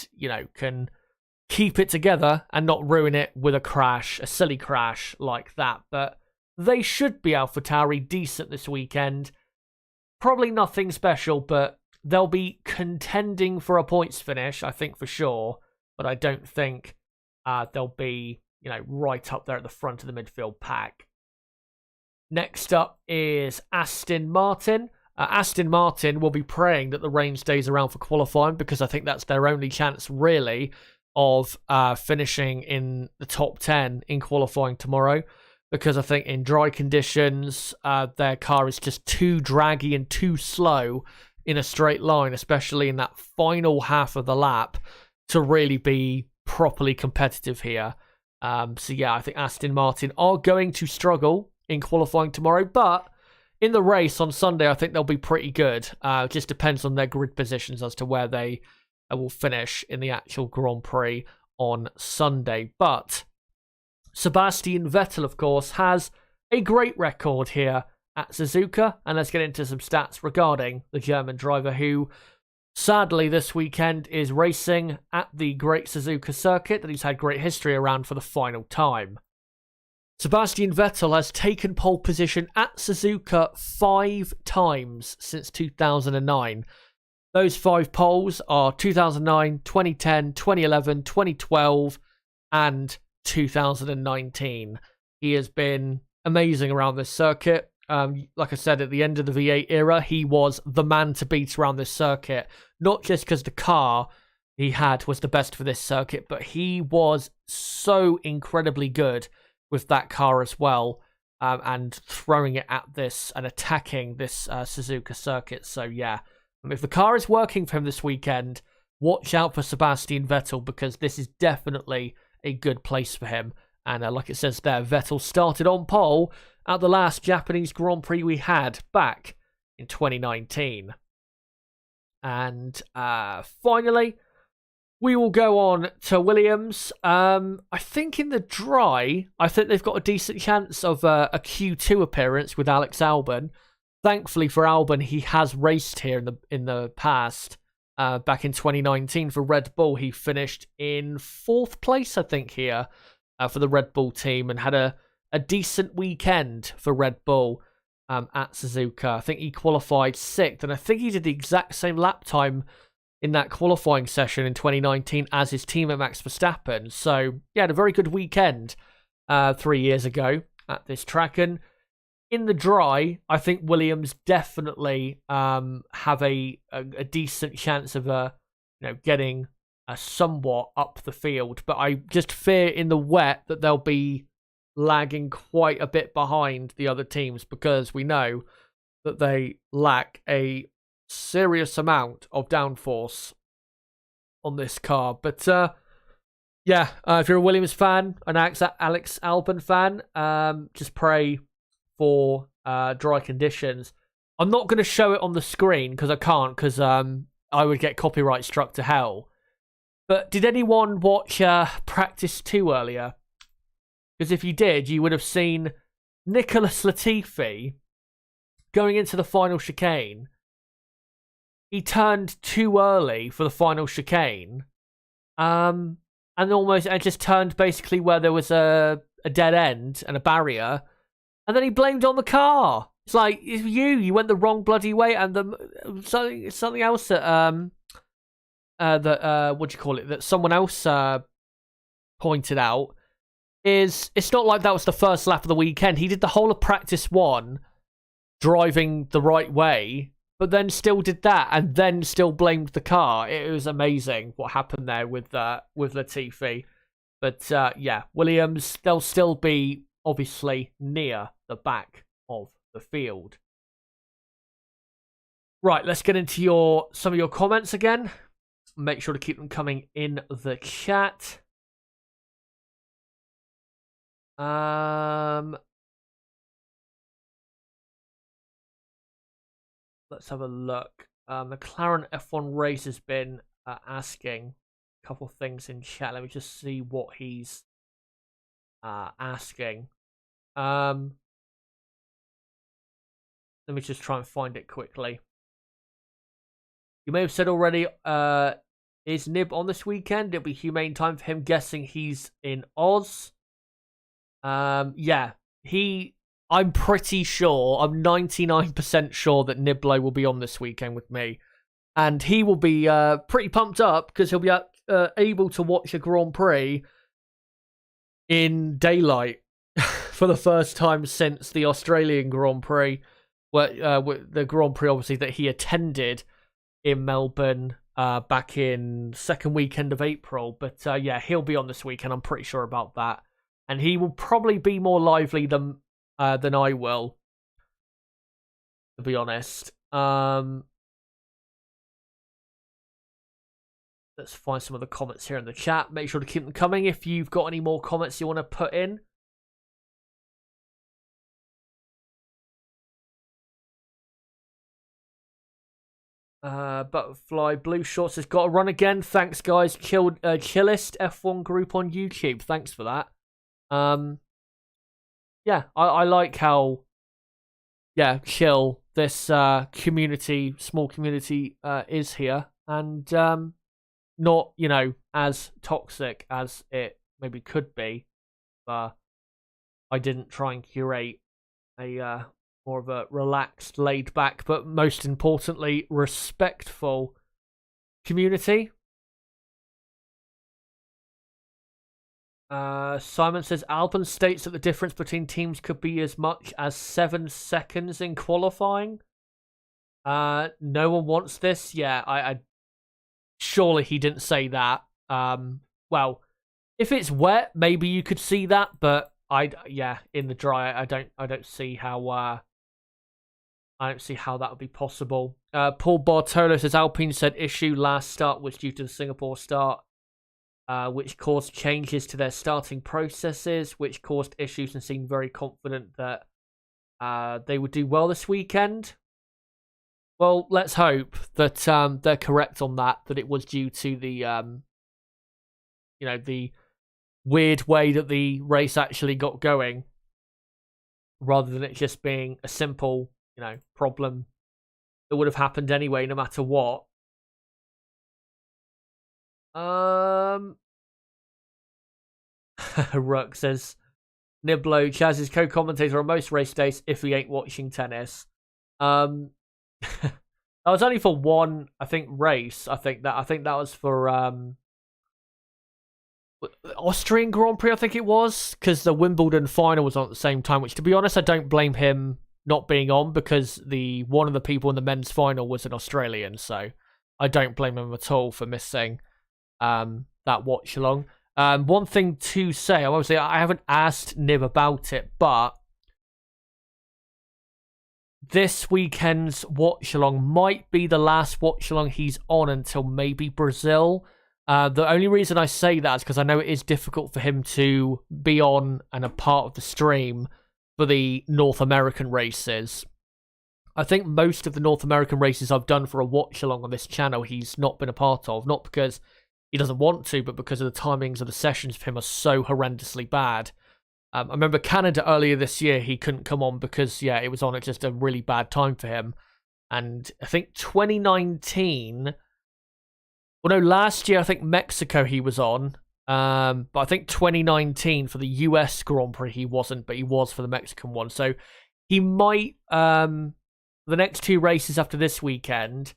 S1: can keep it together and not ruin it with a crash, a silly crash like that. But they should be AlphaTauri decent this weekend. Probably nothing special, but they'll be contending for a points finish, I think for sure. But I don't think they'll be, right up there at the front of the midfield pack. Next up is Aston Martin. Aston Martin will be praying that the rain stays around for qualifying, because I think that's their only chance, really, of finishing in the top 10 in qualifying tomorrow. Because I think in dry conditions, their car is just too draggy and too slow in a straight line, especially in that final half of the lap, to really be properly competitive here. I think Aston Martin are going to struggle in qualifying tomorrow, but in the race on Sunday, I think they'll be pretty good. It just depends on their grid positions as to where they will finish in the actual Grand Prix on Sunday. But Sebastian Vettel, of course, has a great record here at Suzuka, and let's get into some stats regarding the German driver who, sadly, this weekend is racing at the Great Suzuka circuit that he's had great history around for the final time. Sebastian Vettel has taken pole position at Suzuka 5 times since 2009. Those 5 poles are 2009, 2010, 2011, 2012, and 2019. He has been amazing around this circuit. Like I said, at the end of the V8 era, he was the man to beat around this circuit. Not just because the car he had was the best for this circuit, but he was so incredibly good with that car as well, and throwing it at this and attacking this Suzuka circuit. So yeah, if the car is working for him this weekend, watch out for Sebastian Vettel, because this is definitely a good place for him. And like it says there, Vettel started on pole at the last Japanese Grand Prix we had back in 2019. And finally, we will go on to Williams. I think in the dry, I think they've got a decent chance of a Q2 appearance with Alex Albon. Thankfully for Albon, he has raced here in the past. Back in 2019 for Red Bull, he finished in 4th place, I think, here for the Red Bull team, and had a decent weekend for Red Bull at Suzuka. I think he qualified 6th, and I think he did the exact same lap time in that qualifying session in 2019 as his teammate Max Verstappen. So, yeah, had a very good weekend 3 years ago at this track. And in the dry, I think Williams definitely have a decent chance of getting somewhat up the field. But I just fear in the wet that they'll be lagging quite a bit behind the other teams, because we know that they lack a serious amount of downforce on this car. But yeah, if you're a Williams fan, an Alex Albon fan, just pray for dry conditions. I'm not going to show it on the screen because I can't, because I would get copyright struck to hell. But did anyone watch practice 2 earlier? Because if you did, you would have seen Nicholas Latifi going into the final chicane. He turned too early for the final chicane, and just turned basically where there was a dead end and a barrier, and then he blamed on the car. It's like, you went the wrong bloody way, and something else that what do you call it, that someone else pointed out is, it's not like that was the first lap of the weekend. He did the whole of practice 1 driving the right way, but then still did that, and then still blamed the car. It was amazing what happened there with Latifi. But yeah, Williams, they'll still be obviously near the back of the field. Right, let's get into some of your comments again. Make sure to keep them coming in the chat. Let's have a look. McLaren F1 Race has been asking a couple of things in chat. Let me just see what he's asking. Let me just try and find it quickly. You may have said already, is Nib on this weekend? It'll be humane time for him, guessing he's in Oz. Yeah, I'm pretty sure, I'm 99% sure that Niblo will be on this weekend with me. And he will be pretty pumped up, because he'll be able to watch a Grand Prix in daylight for the first time since the Australian Grand Prix, where the Grand Prix, obviously, that he attended in Melbourne back in 2nd weekend of April. But yeah, he'll be on this weekend, I'm pretty sure about that. And he will probably be more lively than I will, to be honest. Let's find some of the comments here in the chat. Make sure to keep them coming if you've got any more comments you want to put in. Butterfly Blue Shorts has got a run again. Thanks, guys. Chillest F1 group on YouTube. Thanks for that. Yeah, I like how, chill this community, small community is here, and not, as toxic as it maybe could be. But I didn't try and curate a more of a relaxed, laid back, but most importantly, respectful community. Simon says Albon states that the difference between teams could be as much as 7 seconds in qualifying. No one wants this. Yeah, I surely he didn't say that. Well, if it's wet, maybe you could see that, but in the dry, I don't see how that would be possible. Paul Bartolo says Alpine said issue last start was due to the Singapore start, which caused changes to their starting processes, which caused issues, and seemed very confident that they would do well this weekend. Well, let's hope that they're correct on that it was due to the the weird way that the race actually got going, rather than it just being a simple, problem that would have happened anyway, no matter what. Rook says, Niblo, Chaz's co-commentator on most race days if he ain't watching tennis. That was only for one, I think, race. I think that was for Austrian Grand Prix, I think it was, because the Wimbledon final was on at the same time, which, to be honest, I don't blame him not being on, because one of the people in the men's final was an Australian, so I don't blame him at all for missing that watch along. One thing to say, obviously, I haven't asked Nib about it, but this weekend's watch along might be the last watch along he's on until maybe Brazil. The only reason I say that is because I know it is difficult for him to be on and a part of the stream for the North American races. I think most of the North American races I've done for a watch along on this channel, he's not been a part of. Not because he doesn't want to, but because of the timings of the sessions for him are so horrendously bad. I remember Canada earlier this year, he couldn't come on because, it was on at just a really bad time for him. And I think 2019... Well, no, last year, I think Mexico he was on. But I think 2019 for the US Grand Prix he wasn't, but he was for the Mexican one. So he might, the next 2 races after this weekend,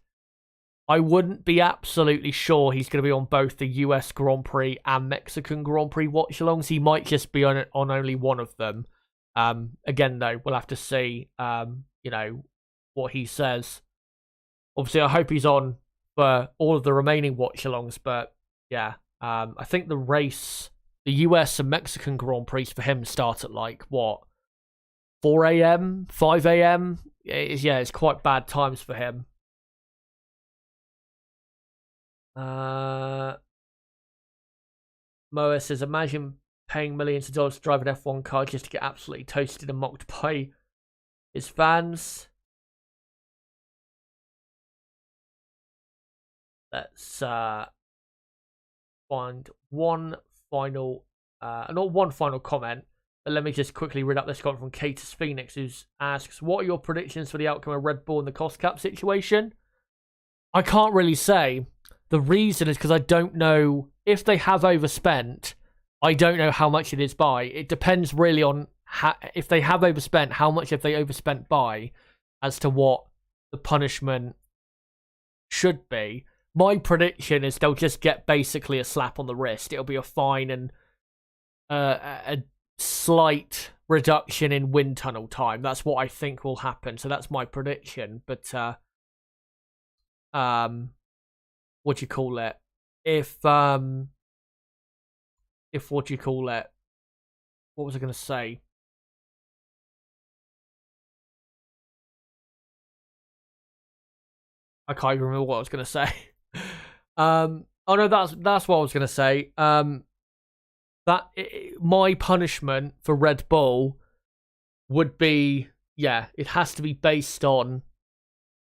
S1: I wouldn't be absolutely sure he's going to be on both the US Grand Prix and Mexican Grand Prix watch-alongs. He might just be on only one of them. Again, though, we'll have to see, what he says. Obviously, I hope he's on for all of the remaining watch-alongs, but I think the US and Mexican Grand Prix for him start at 4 a.m, 5 a.m. It's quite bad times for him. Moa says, imagine paying millions of dollars to drive an F1 car just to get absolutely toasted and mocked by his fans. Let's find one final comment. But let me just quickly read out this comment from Catus Phoenix, who asks, what are your predictions for the outcome of Red Bull in the cost cap situation? I can't really say. The reason is because I don't know if they have overspent. I don't know how much it is by. It depends really on if they have overspent, how much have they overspent by, as to what the punishment should be. My prediction is they'll just get basically a slap on the wrist. It'll be a fine and a slight reduction in wind tunnel time. That's what I think will happen. So that's my prediction. But what do you call it? If what do you call it? What was I going to say? I can't even remember what I was going to say. Oh no, that's what I was going to say. My punishment for Red Bull would be, it has to be based on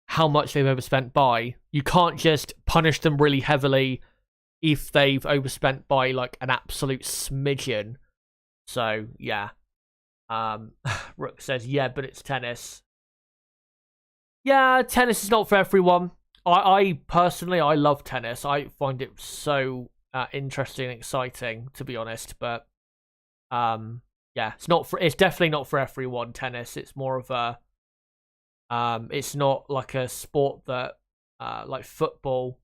S1: how much they've overspent by. You can't just punish them really heavily if they've overspent by an absolute smidgen. So Rook says, but it's tennis. Yeah, tennis is not for everyone. I personally, I love tennis. I find it so interesting and exciting, to be honest. But it's definitely not for everyone. Tennis. It's more of a it's not like a sport that like football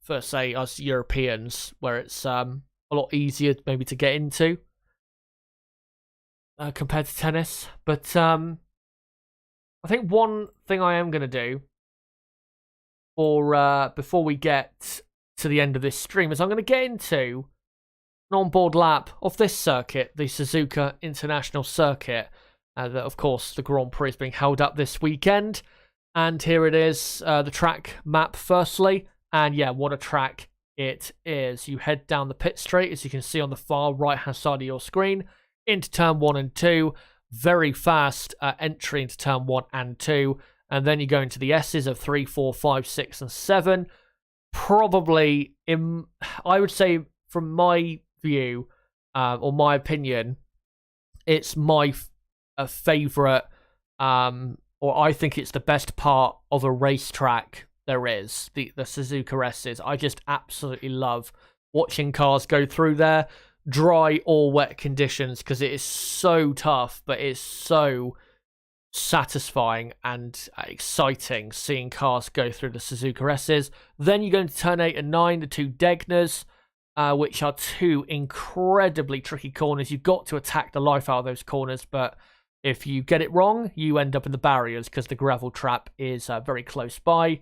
S1: for say us Europeans, where it's a lot easier maybe to get into compared to tennis. But I think one thing I am going to do before we get to the end of this stream is I'm going to get into an onboard lap of this circuit, the Suzuka International Circuit. That, of course, the Grand Prix is being held up this weekend. And here it is, the track map firstly. And yeah, what a track it is. You head down the pit straight, as you can see on the far right-hand side of your screen, into turn 1 and 2. Very fast entry into turn 1 and 2. And then you go into the S's of 3, 4, 5, 6, and 7. Probably, I would say, from my view, or my opinion, it's my favourite, or I think it's the best part of a racetrack there is, the Suzuka S's. I just absolutely love watching cars go through there, dry or wet conditions, because it is so tough, but it's so satisfying and exciting seeing cars go through the Suzuka S's. Then you go into turn 8 and 9, the two Degners, which are two incredibly tricky corners. You've got to attack the life out of those corners, but if you get it wrong, you end up in the barriers because the gravel trap is very close by.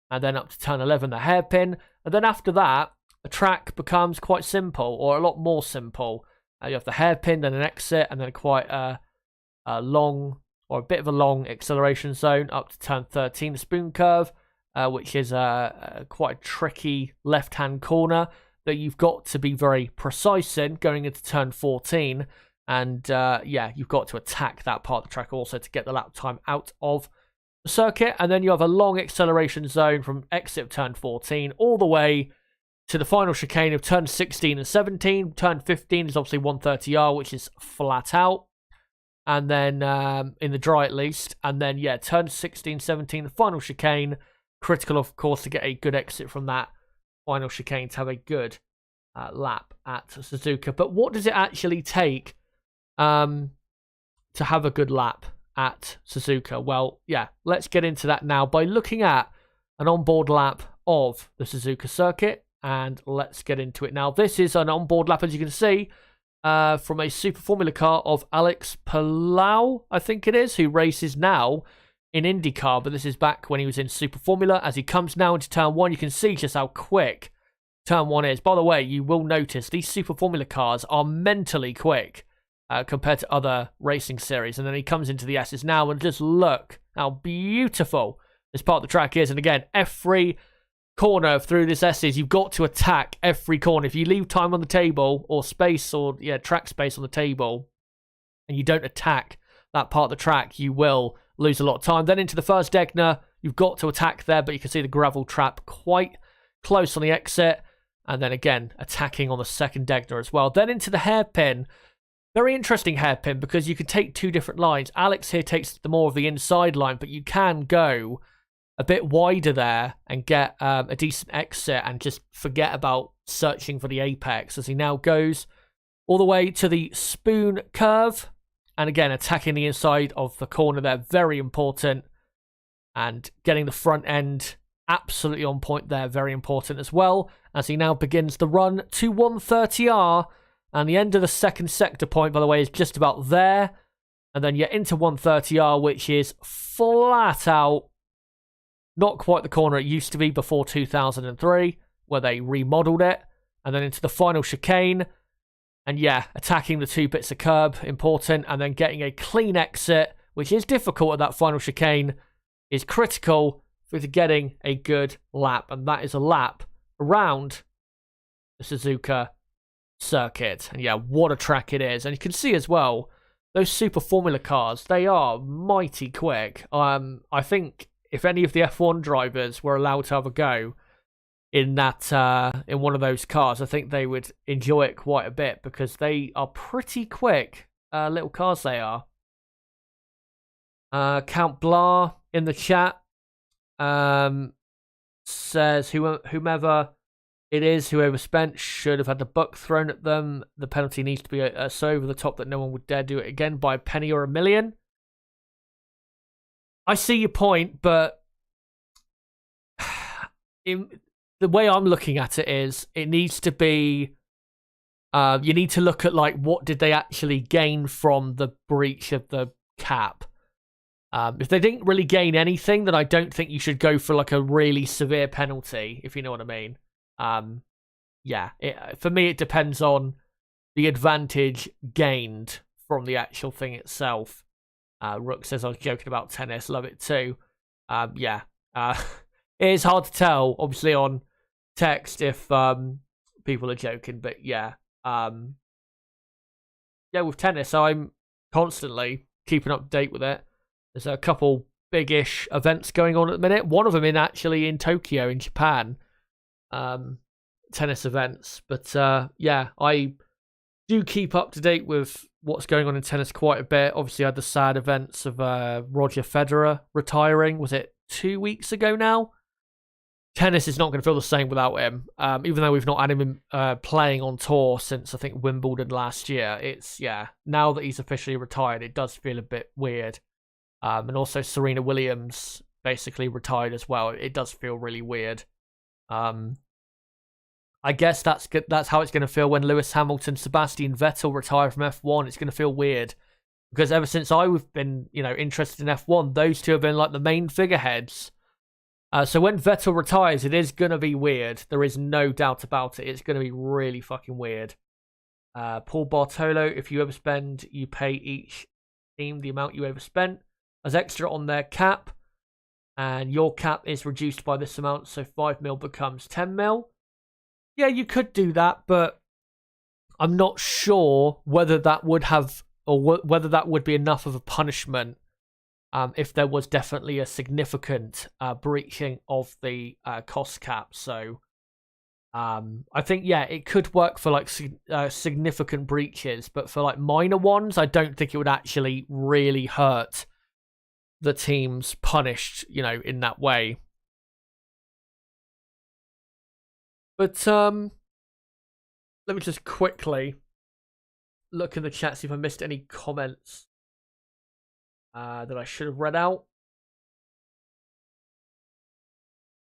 S1: And then up to turn 11, the hairpin. And then after that, the track becomes quite simple, or a lot more simple. You have the hairpin, then an exit, and then quite a long, or a bit of a long acceleration zone up to turn 13, the spoon curve, which is quite a tricky left-hand corner that you've got to be very precise in going into turn 14. And yeah, you've got to attack that part of the track also to get the lap time out of the circuit. And then you have a long acceleration zone from exit of turn 14 all the way to the final chicane of turn 16 and 17. Turn 15 is obviously 130R, which is flat out. And then in the dry at least. And then, yeah, turn 16, 17, the final chicane. Critical, of course, to get a good exit from that final chicane to have a good lap at Suzuka. But what does it actually take to have a good lap at Suzuka? Well, yeah, let's get into that now by looking at an onboard lap of the Suzuka circuit, and let's get into it now. This is an onboard lap, as you can see, from a Super Formula car of Alex Palou, I think it is, who races now in IndyCar, but this is back when he was in Super Formula. As he comes now into turn 1, you can see just how quick turn 1 is. By the way, you will notice these Super Formula cars are mentally quick compared to other racing series. And then he comes into the S's now, and just look how beautiful this part of the track is. And again, every corner through this S's, you've got to attack every corner. If you leave time on the table, or space, or track space on the table, and you don't attack that part of the track, you will lose a lot of time. Then into the first Degner, you've got to attack there, but you can see the gravel trap quite close on the exit. And then again, attacking on the second Degner as well. Then into the hairpin. Very interesting hairpin, because you can take two different lines. Alex here takes the more of the inside line, but you can go a bit wider there and get a decent exit and just forget about searching for the apex, as he now goes all the way to the spoon curve. And again, attacking the inside of the corner there, very important. And getting the front end absolutely on point there, very important as well, as he now begins the run to 130R. And the end of the second sector point, by the way, is just about there. And then you're into 130R, which is flat out not quite the corner it used to be before 2003, where they remodeled it. And then into the final chicane. And yeah, attacking the two bits of curb, important. And then getting a clean exit, which is difficult at that final chicane, is critical for getting a good lap. And that is a lap around the Suzuka circuit. And yeah, what a track it is. And you can see as well, those Super Formula cars, they are mighty quick. I think if any of the F1 drivers were allowed to have a go in that in one of those cars, I think they would enjoy it quite a bit, because they are pretty quick little cars they are. Count Blah in the chat says whomever it is who overspent should have had the buck thrown at them. The penalty needs to be so over the top that no one would dare do it again by a penny or a million. I see your point, but the way I'm looking at it is it needs to be. You need to look at like what did they actually gain from the breach of the cap. If they didn't really gain anything, then I don't think you should go for like a really severe penalty, if you know what I mean. Yeah, for me, it depends on the advantage gained from the actual thing itself. Rook says I was joking about tennis. Love it too. Yeah, it is hard to tell, obviously, on text if people are joking, but yeah. Yeah, with tennis, I'm constantly keeping up to date with it. There's a couple big-ish events going on at the minute. One of them actually in Tokyo, in Japan. Tennis events. But yeah, I do keep up to date with what's going on in tennis quite a bit. Obviously, I had the sad events of Roger Federer retiring. Was it 2 weeks ago now? Tennis is not going to feel the same without him. Even though we've not had him playing on tour since, I think, Wimbledon last year. It's, yeah, now that he's officially retired, it does feel a bit weird. And also Serena Williams basically retired as well. It does feel really weird. I guess that's how it's going to feel when Lewis Hamilton, Sebastian Vettel retire from F1. It's going to feel weird. Because ever since I've been, interested in F1, those two have been like the main figureheads. So when Vettel retires, it is going to be weird. There is no doubt about it. It's going to be really fucking weird. Paul Bartolo, if you overspend, you pay each team the amount you overspent as extra on their cap. And your cap is reduced by this amount, so 5 mil becomes 10 mil. Yeah, you could do that, but I'm not sure whether that would have, or whether that would be enough of a punishment. If there was definitely a significant breaching of the cost cap. So I think, yeah, it could work for like significant breaches, but for like minor ones, I don't think it would actually really hurt the teams punished, in that way. But let me just quickly look in the chat, see if I missed any comments that I should have read out.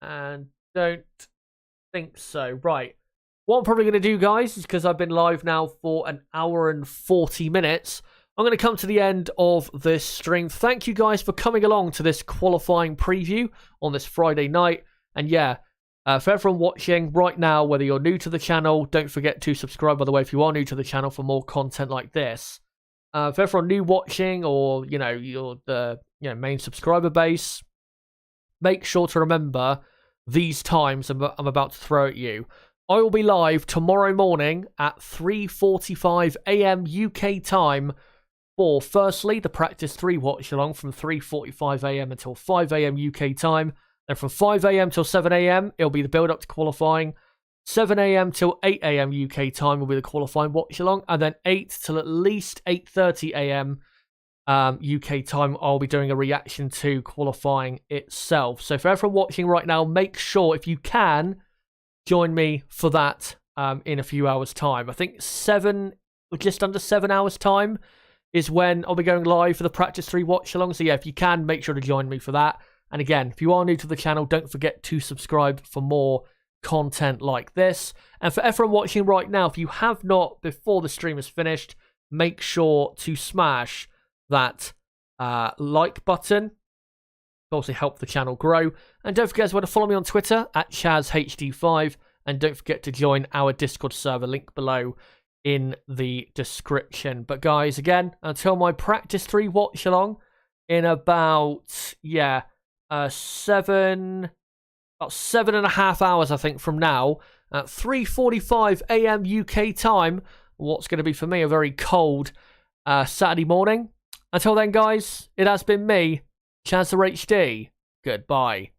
S1: And don't think so. Right. What I'm probably going to do, guys, is because I've been live now for an hour and 40 minutes, I'm going to come to the end of this stream. Thank you guys for coming along to this qualifying preview on this Friday night. And yeah, for everyone watching right now, whether you're new to the channel, don't forget to subscribe, by the way, if you are new to the channel for more content like this. For everyone new watching, or you're the main subscriber base, make sure to remember these times I'm about to throw at you. I will be live tomorrow morning at 3:45 a.m. UK time for, firstly, the Practice 3 watch along from 3:45 a.m. until 5 a.m. UK time. Then from 5 a.m. till 7 a.m. it'll be the build up to qualifying. 7 a.m. till 8 a.m. UK time will be the qualifying watch along, and then 8 till at least 8:30 a.m. UK time, I'll be doing a reaction to qualifying itself. So for everyone watching right now, make sure, if you can, join me for that in a few hours' time. I think just under 7 hours' time is when I'll be going live for the Practice 3 watch along. So yeah, if you can, make sure to join me for that. And again, if you are new to the channel, don't forget to subscribe for more content like this. And for everyone watching right now, if you have not, before the stream is finished, make sure to smash that like button. Also help the channel grow. And don't forget as well to follow me on Twitter at ChazHD5. And don't forget to join our Discord server, link below in the description. But guys, again, until my Practice 3 watch along in about 7.5 hours, I think, from now, at 3:45 a.m. UK time, what's going to be for me a very cold Saturday morning. Until then, guys, it has been me, Chaz the HD. Goodbye.